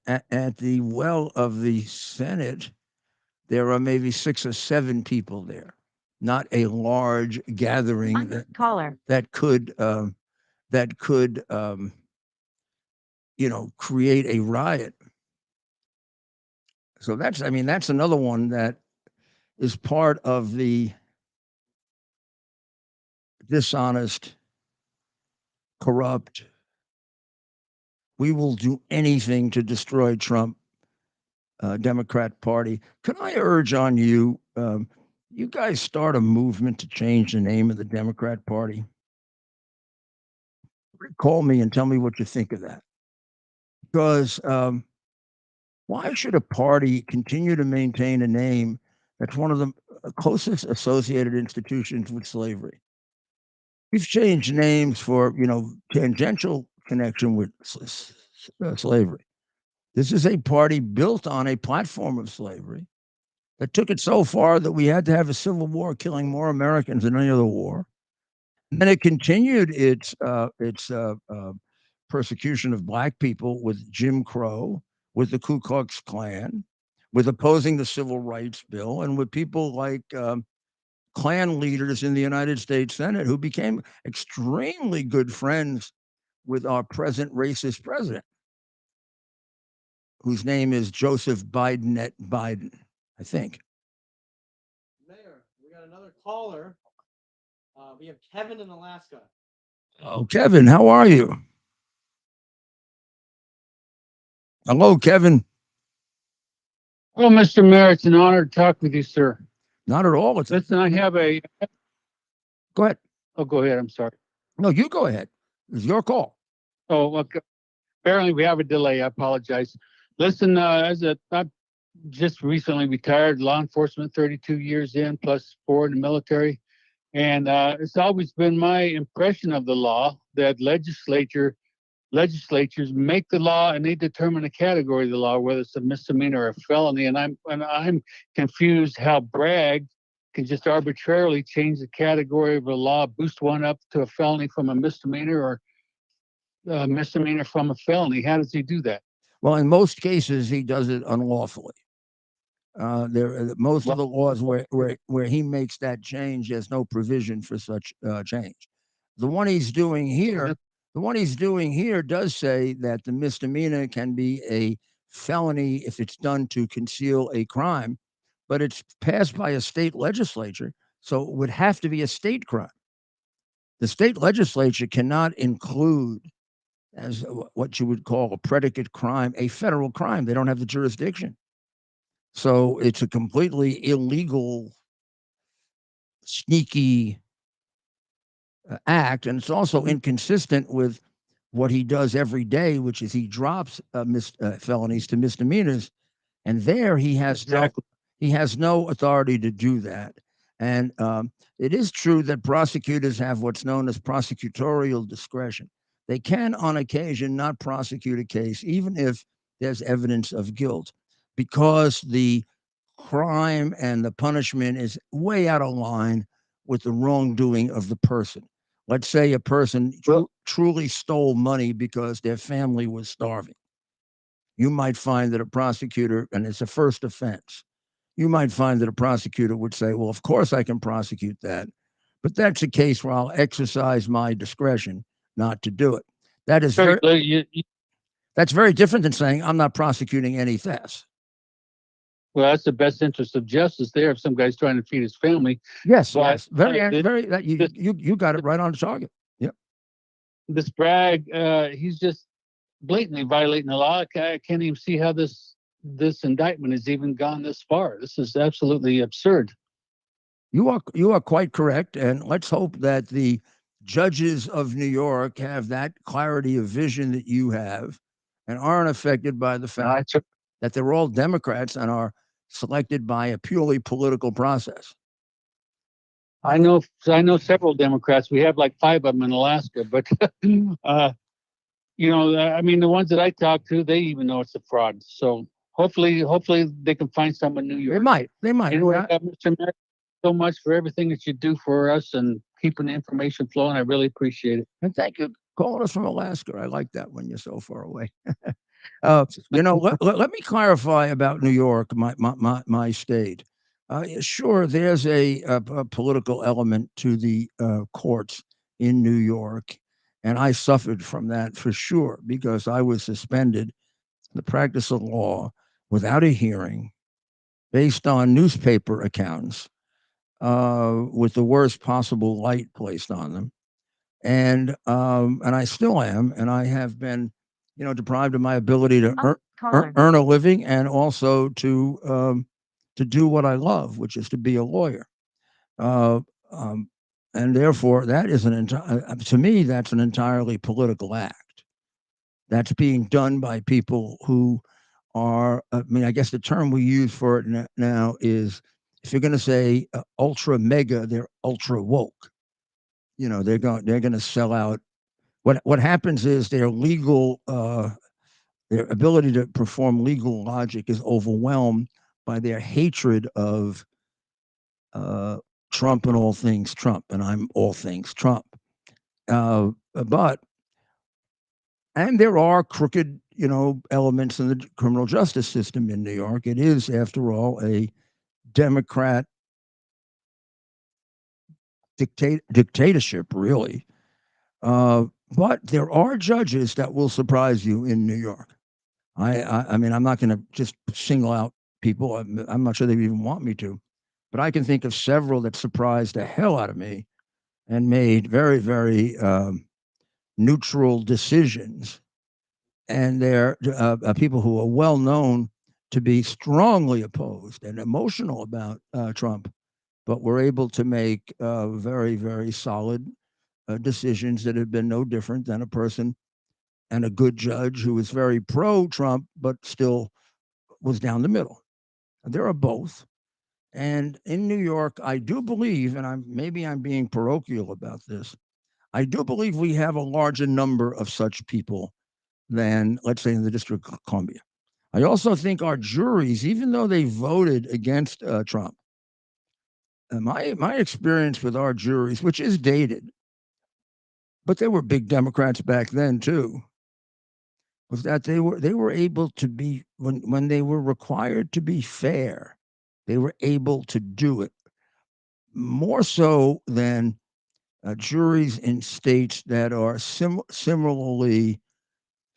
[SPEAKER 1] At the well of the Senate, there are maybe 6 or 7 people there. Not a large gathering that could create a riot. So that's another one that is part of the dishonest corrupt. We will do anything to destroy Trump, Democrat Party. Can I urge on you, you guys start a movement to change the name of the Democrat Party? Call me and tell me what you think of that. Because why should a party continue to maintain a name that's one of the closest associated institutions with slavery? We've changed names for, tangential connection with slavery. This is a party built on a platform of slavery that took it so far that we had to have a civil war killing more Americans than any other war. And then it continued its persecution of black people with Jim Crow, with the Ku Klux Klan, with opposing the Civil Rights Bill, and with people like Klan leaders in the United States Senate who became extremely good friends with our present racist president, whose name is Joseph Biden Biden, I think.
[SPEAKER 2] Mayor, we got another caller. We have Kevin in Alaska.
[SPEAKER 1] Oh, Kevin, how are you? Hello, Kevin.
[SPEAKER 5] Well, Mr. Mayor, it's an honor to talk with you, sir.
[SPEAKER 1] Not at all.
[SPEAKER 5] Listen, I have a.
[SPEAKER 1] Go ahead.
[SPEAKER 5] Oh, go ahead. I'm sorry.
[SPEAKER 1] No, you go ahead. It's your call.
[SPEAKER 5] Oh, okay. Apparently we have a delay. I apologize. Listen, I'm just recently retired, law enforcement, 32 years in, plus 4 in the military. And it's always been my impression of the law that legislatures make the law and they determine the category of the law, whether it's a misdemeanor or a felony. And I'm confused how Bragg can just arbitrarily change the category of a law, boost one up to a felony from a misdemeanor or a misdemeanor from a felony. How does he do that?
[SPEAKER 1] Well, in most cases, he does it unlawfully. Most of the laws where he makes that change, there's no provision for such change. The one he's doing here does say that the misdemeanor can be a felony if it's done to conceal a crime, but it's passed by a state legislature, so it would have to be a state crime. The state legislature cannot include as what you would call a predicate crime a federal crime. They don't have the jurisdiction. So it's a completely illegal, sneaky act. And it's also inconsistent with what he does every day, which is he drops felonies to misdemeanors. And there he has no authority to do that. And it is true that prosecutors have what's known as prosecutorial discretion. They can, on occasion, not prosecute a case, even if there's evidence of guilt, because the crime and the punishment is way out of line with the wrongdoing of the person. Let's say a person truly stole money because their family was starving. You might find that a prosecutor, and it's a first offense, you might find that a prosecutor would say, well, of course I can prosecute that, but that's a case where I'll exercise my discretion not to do it. That is that's very different than saying I'm not prosecuting any thefts.
[SPEAKER 5] Well, that's the best interest of justice there if some guy's trying to feed his family.
[SPEAKER 1] Yes, yes. You got it right on the target. Yep.
[SPEAKER 5] This Bragg, he's just blatantly violating the law. I can't even see how this indictment has even gone this far. This is absolutely absurd.
[SPEAKER 1] You are quite correct, and let's hope that the judges of New York have that clarity of vision that you have, and aren't affected by the fact that they're all Democrats and are selected by a purely political process.
[SPEAKER 5] I know several Democrats. We have like 5 of them in Alaska, but I mean, the ones that I talk to, they even know it's a fraud. So hopefully they can find some in New York.
[SPEAKER 1] They might.
[SPEAKER 5] Anyway, Mr. Mayor, so much for everything that you do for us and keeping the information flowing. I really appreciate it.
[SPEAKER 1] And thank you calling us from Alaska. I like that when you're so far away. Let me clarify about New York, my state. Sure, there's a political element to the courts in New York, and I suffered from that for sure because I was suspended in the practice of law without a hearing based on newspaper accounts with the worst possible light placed on them. and I still am, and I have been, deprived of my ability to earn a living, and also to do what I love, which is to be a lawyer. Uh, um, and therefore, that is to me, that's an entirely political act. That's being done by people who are, I mean, I guess the term we use for it now is, if you're going to say ultra mega, they're ultra woke. They're going to sell out. What happens is their ability to perform legal logic is overwhelmed by their hatred of uh, Trump and all things Trump, and I'm all things Trump. But and there are crooked, elements in the criminal justice system in New York. It is, after all, a Democrat dictatorship, really. But there are judges that will surprise you in New York. I mean, I'm not going to just single out people. I'm not sure they even want me to, but I can think of several that surprised the hell out of me and made very, very neutral decisions. And they're people who are well known to be strongly opposed and emotional about Trump, but were able to make very, very solid decisions that have been no different than a person and a good judge who was very pro Trump, but still was down the middle. There are both. And in New York, I do believe, and I'm being parochial about this, I do believe we have a larger number of such people than, let's say, in the District of Columbia. I also think our juries, even though they voted against Trump, my experience with our juries, which is dated, but they were big Democrats back then too, was that they were able to be, when they were required to be fair, they were able to do it more so than juries in states that are similarly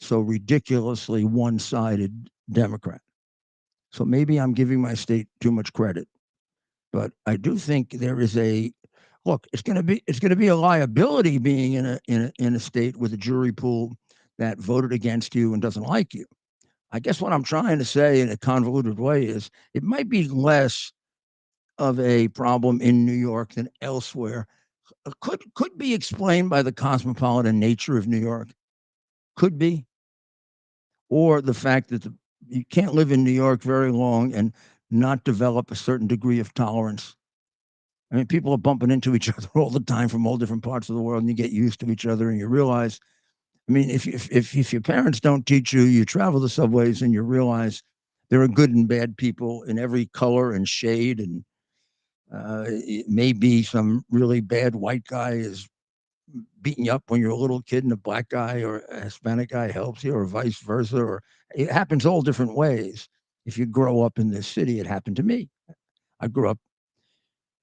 [SPEAKER 1] so ridiculously one-sided Democrat. So maybe I'm giving my state too much credit, but I do think there is a look. It's going to be a liability being in a state with a jury pool that voted against you and doesn't like you. I guess what I'm trying to say in a convoluted way is it might be less of a problem in New York than elsewhere. Could be explained by the cosmopolitan nature of New York. Could be, or the fact that you can't live in New York very long and not develop a certain degree of tolerance. I mean, people are bumping into each other all the time from all different parts of the world, and you get used to each other, and you realize. I mean, if your parents don't teach you, you travel the subways, and you realize there are good and bad people in every color and shade, and it may be some really bad white guy is beating you up when you're a little kid, and a black guy or a Hispanic guy helps you, or vice versa, or it happens all different ways. If you grow up in this city, it happened to me. I grew up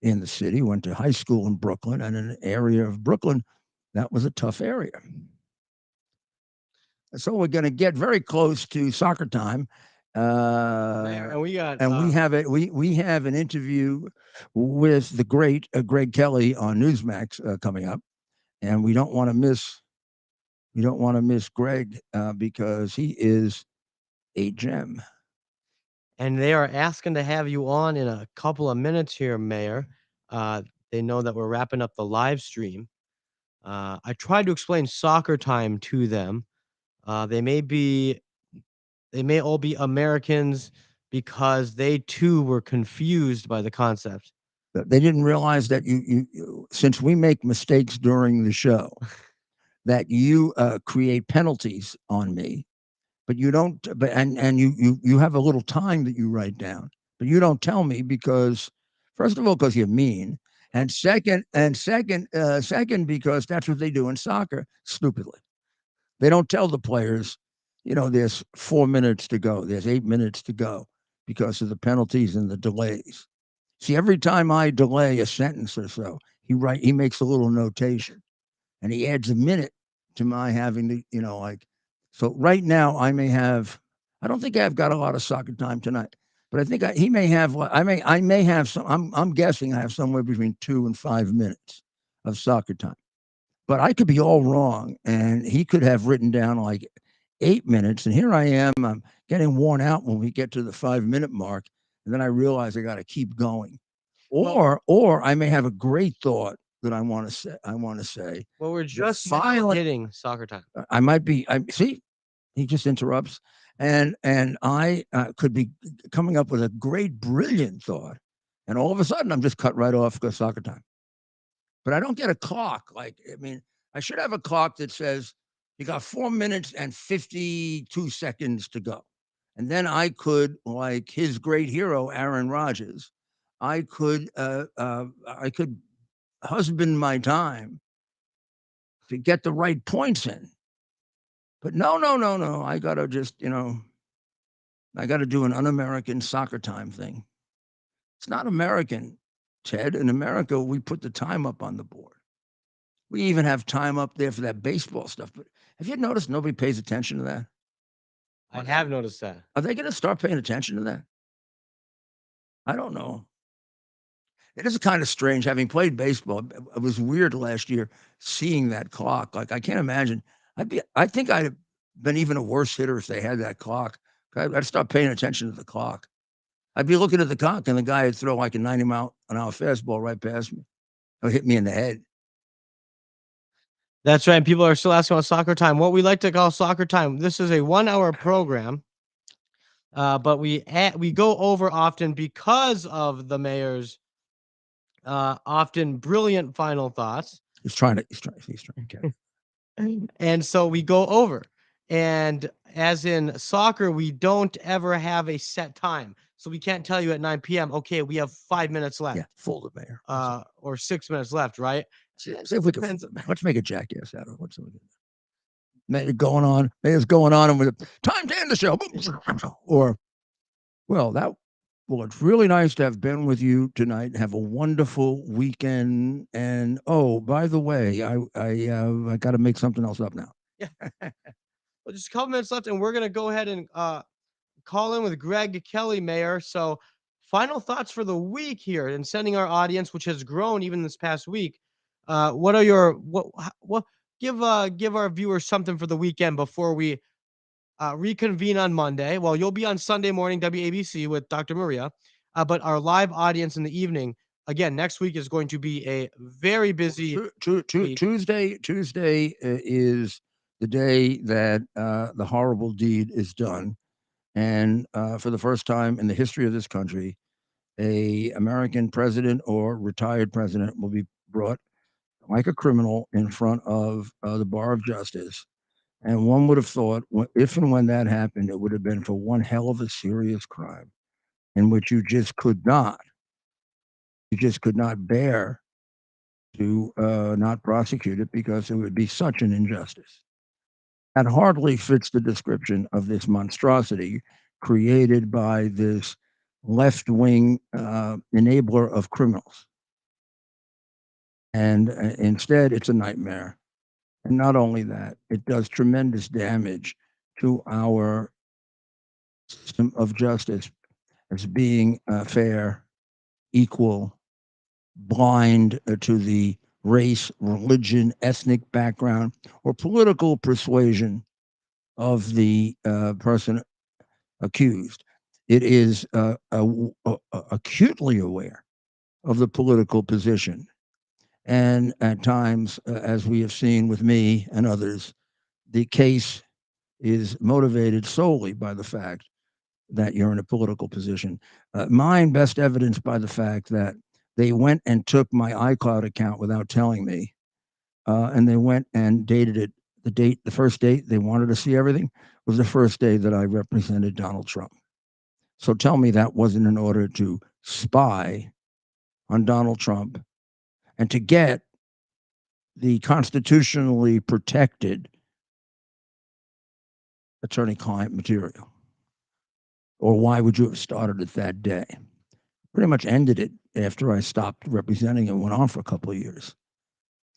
[SPEAKER 1] in the city, went to high school in Brooklyn, and in an area of Brooklyn that was a tough area. So we're going to get very close to soccer time.
[SPEAKER 2] Mayor, and we got
[SPEAKER 1] And we have an interview with the great Greg Kelly on Newsmax coming up, and we don't want to miss Greg because he is a gem.
[SPEAKER 2] and they are asking to have you on in a couple of minutes here, Mayor. They know that we're wrapping up the live stream. I tried to explain soccer time to them. They may all be Americans because they too were confused by the concept.
[SPEAKER 1] They didn't realize that you since we make mistakes during the show, that you create penalties on me, but you don't. But and you have a little time that you write down, but you don't tell me because, first of all, because you're mean, and second because that's what they do in soccer stupidly. They don't tell the players, there's 4 minutes to go, there's 8 minutes to go because of the penalties and the delays. See, every time I delay a sentence or so, he makes a little notation, and he adds a minute to my having to, like. So right now, I may have. I don't think I've got a lot of soccer time tonight, but I think he may have. I may have some. I'm guessing I have somewhere between 2 and 5 minutes of soccer time. but I could be all wrong, and he could have written down like 8 minutes, and here I am. I'm getting worn out when we get to the 5-minute mark, and then I realize I got to keep going. Or I may have a great thought that I want to say.
[SPEAKER 2] Well, we're
[SPEAKER 1] The
[SPEAKER 2] just
[SPEAKER 1] violent-
[SPEAKER 2] hitting soccer time.
[SPEAKER 1] I might be. I see. He just interrupts, and I could be coming up with a great, brilliant thought, and all of a sudden I'm just cut right off because soccer time. But I don't get a clock. Like, I mean, I should have a clock that says you got 4 minutes and 52 seconds to go. And then I could, like his great hero, Aaron Rodgers, I could husband my time to get the right points in. But no. I gotta just, I gotta do an un-American soccer time thing. It's not American, Ted. In America, we put the time up on the board. We even have time up there for that baseball stuff. But have you noticed nobody pays attention to that?
[SPEAKER 2] I have noticed that.
[SPEAKER 1] Are they going to start paying attention to that? I don't know. It is kind of strange having played baseball. It was weird last year seeing that clock. Like, I can't imagine. I think I'd have been even a worse hitter if they had that clock. I'd start paying attention to the clock. I'd be looking at the clock, and the guy would throw like a 90-mile-an-hour fastball right past me. Or hit me in the head.
[SPEAKER 2] That's right. People are still asking about soccer time. What we like to call soccer time. This is a 1-hour program, but we go over often because of the mayor's often brilliant final thoughts.
[SPEAKER 1] He's trying. Okay.
[SPEAKER 2] And so we go over. And as in soccer, we don't ever have a set time. So we can't tell you at 9 p.m., okay, we have 5 minutes left.
[SPEAKER 1] Yeah, fold it, Mayor.
[SPEAKER 2] Or 6 minutes left, right?
[SPEAKER 1] See if we can. Let's make a jackass out of it. What's Mayor's going on, and with time to end the show. Or, well, it's really nice to have been with you tonight. Have a wonderful weekend. And by the way, I got to make something else up now.
[SPEAKER 2] Yeah. Well, just a couple minutes left, and we're gonna go ahead and call in with Greg Kelly, Mayor. So, final thoughts for the week here, and sending our audience, which has grown even this past week. What are your what? Give our viewers something for the weekend before we reconvene on Monday. Well, you'll be on Sunday morning, WABC with Dr. Maria, but our live audience in the evening. Again, next week is going to be a very busy week.
[SPEAKER 1] Tuesday is the day that the horrible deed is done. And for the first time in the history of this country, a American president or retired president will be brought like a criminal in front of the bar of justice. And one would have thought, if and when that happened, it would have been for one hell of a serious crime in which you just could not bear to not prosecute it because it would be such an injustice. That hardly fits the description of this monstrosity created by this left-wing enabler of criminals. And instead, it's a nightmare. And not only that, it does tremendous damage to our system of justice as being fair, equal, blind to the race, religion, ethnic background, or political persuasion of the person accused. It is acutely aware of the political position. And at times, as we have seen with me and others, the case is motivated solely by the fact that you're in a political position. Mine best evidenced by the fact that they went and took my iCloud account without telling me, and they went and dated it. The first date they wanted to see everything was the first day that I represented Donald Trump. So tell me that wasn't in order to spy on Donald Trump and to get the constitutionally protected attorney-client material. Or why would you have started it that day? Pretty much ended it after I stopped representing and went on for a couple of years.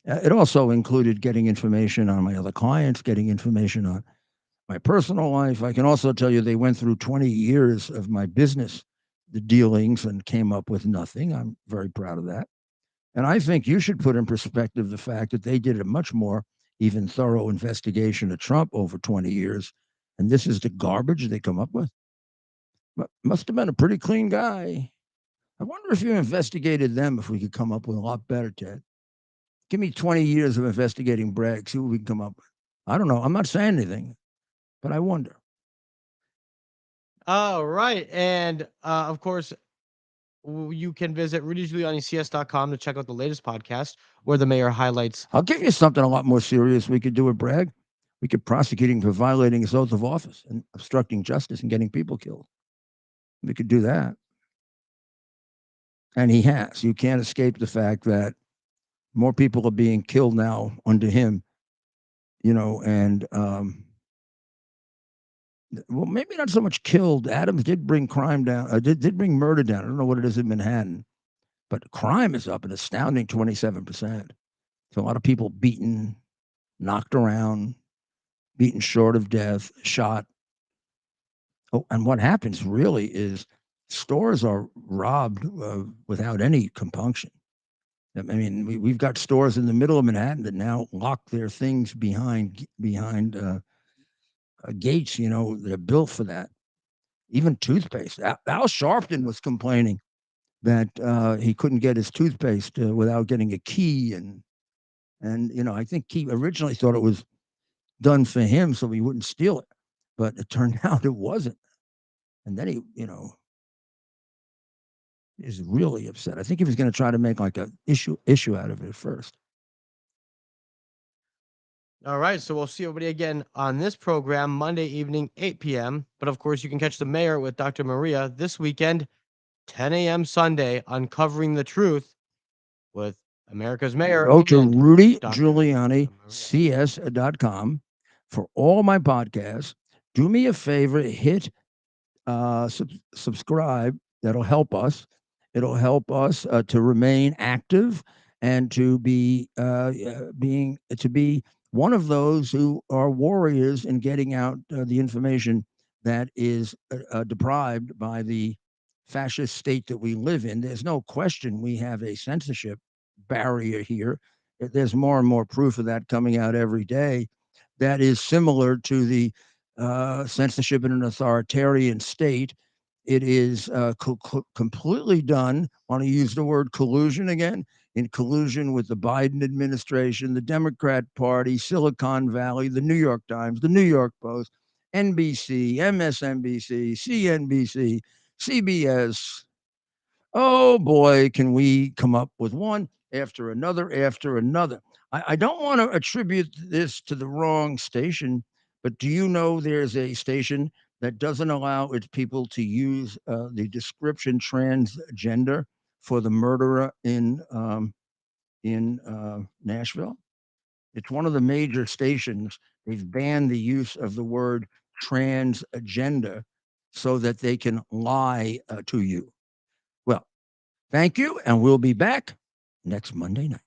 [SPEAKER 1] It also included getting information on my other clients, getting information on my personal life. I can also tell you they went through 20 years of my business, the dealings, and came up with nothing. I'm very proud of that. And I think you should put in perspective the fact that they did a much more even thorough investigation of Trump over 20 years. And this is the garbage they come up with. Must have been a pretty clean guy. I wonder if you investigated them, if we could come up with a lot better, Ted. Give me 20 years of investigating Bragg, see what we can come up with. I don't know. I'm not saying anything, but I wonder.
[SPEAKER 2] All right. And of course, you can visit rudygiulianics.com to check out the latest podcast where the mayor highlights.
[SPEAKER 1] I'll give you something a lot more serious we could do with Bragg. We could prosecute him for violating his oath of office and obstructing justice and getting people killed. We could do that. And he has. You can't escape the fact that more people are being killed now under him, and well, maybe not so much killed. Adams did bring crime down, did bring murder down. I don't know what it is in Manhattan, but crime is up an astounding 27%. So a lot of people beaten, knocked around, beaten short of death, shot. Oh, and what happens really is stores are robbed without any compunction. I mean, we've got stores in the middle of Manhattan that now lock their things behind gates. They're built for that. Even toothpaste. Al Sharpton was complaining that he couldn't get his toothpaste without getting a key, and I think he originally thought it was done for him so he wouldn't steal it, but it turned out it wasn't. And then he, is really upset. I think he was going to try to make like a issue out of it first.
[SPEAKER 2] All right. So we'll see everybody again on this program Monday evening, 8 p.m. But of course, you can catch the mayor with Dr. Maria this weekend, 10 a.m. Sunday, uncovering the truth with America's mayor.
[SPEAKER 1] Go to
[SPEAKER 2] and
[SPEAKER 1] Rudy
[SPEAKER 2] Dr.
[SPEAKER 1] Giuliani
[SPEAKER 2] Maria.
[SPEAKER 1] CS.com for all my podcasts. Do me a favor, hit subscribe. That'll help us. It'll help us to remain active and to be one of those who are warriors in getting out the information that is deprived by the fascist state that we live in. There's no question we have a censorship barrier here. There's more and more proof of that coming out every day. That is similar to the censorship in an authoritarian state. It is completely done. Want to use the word collusion again? In collusion with the Biden administration, the Democrat Party, Silicon Valley, the New York Times, the New York Post, NBC, MSNBC, CNBC, CBS. Oh boy, can we come up with one after another after another. I don't want to attribute this to the wrong station, but do you know there's a station that doesn't allow its people to use the description transgender for the murderer in Nashville? It's one of the major stations. They've banned the use of the word transgender so that they can lie to you. Well, thank you, and we'll be back next Monday night.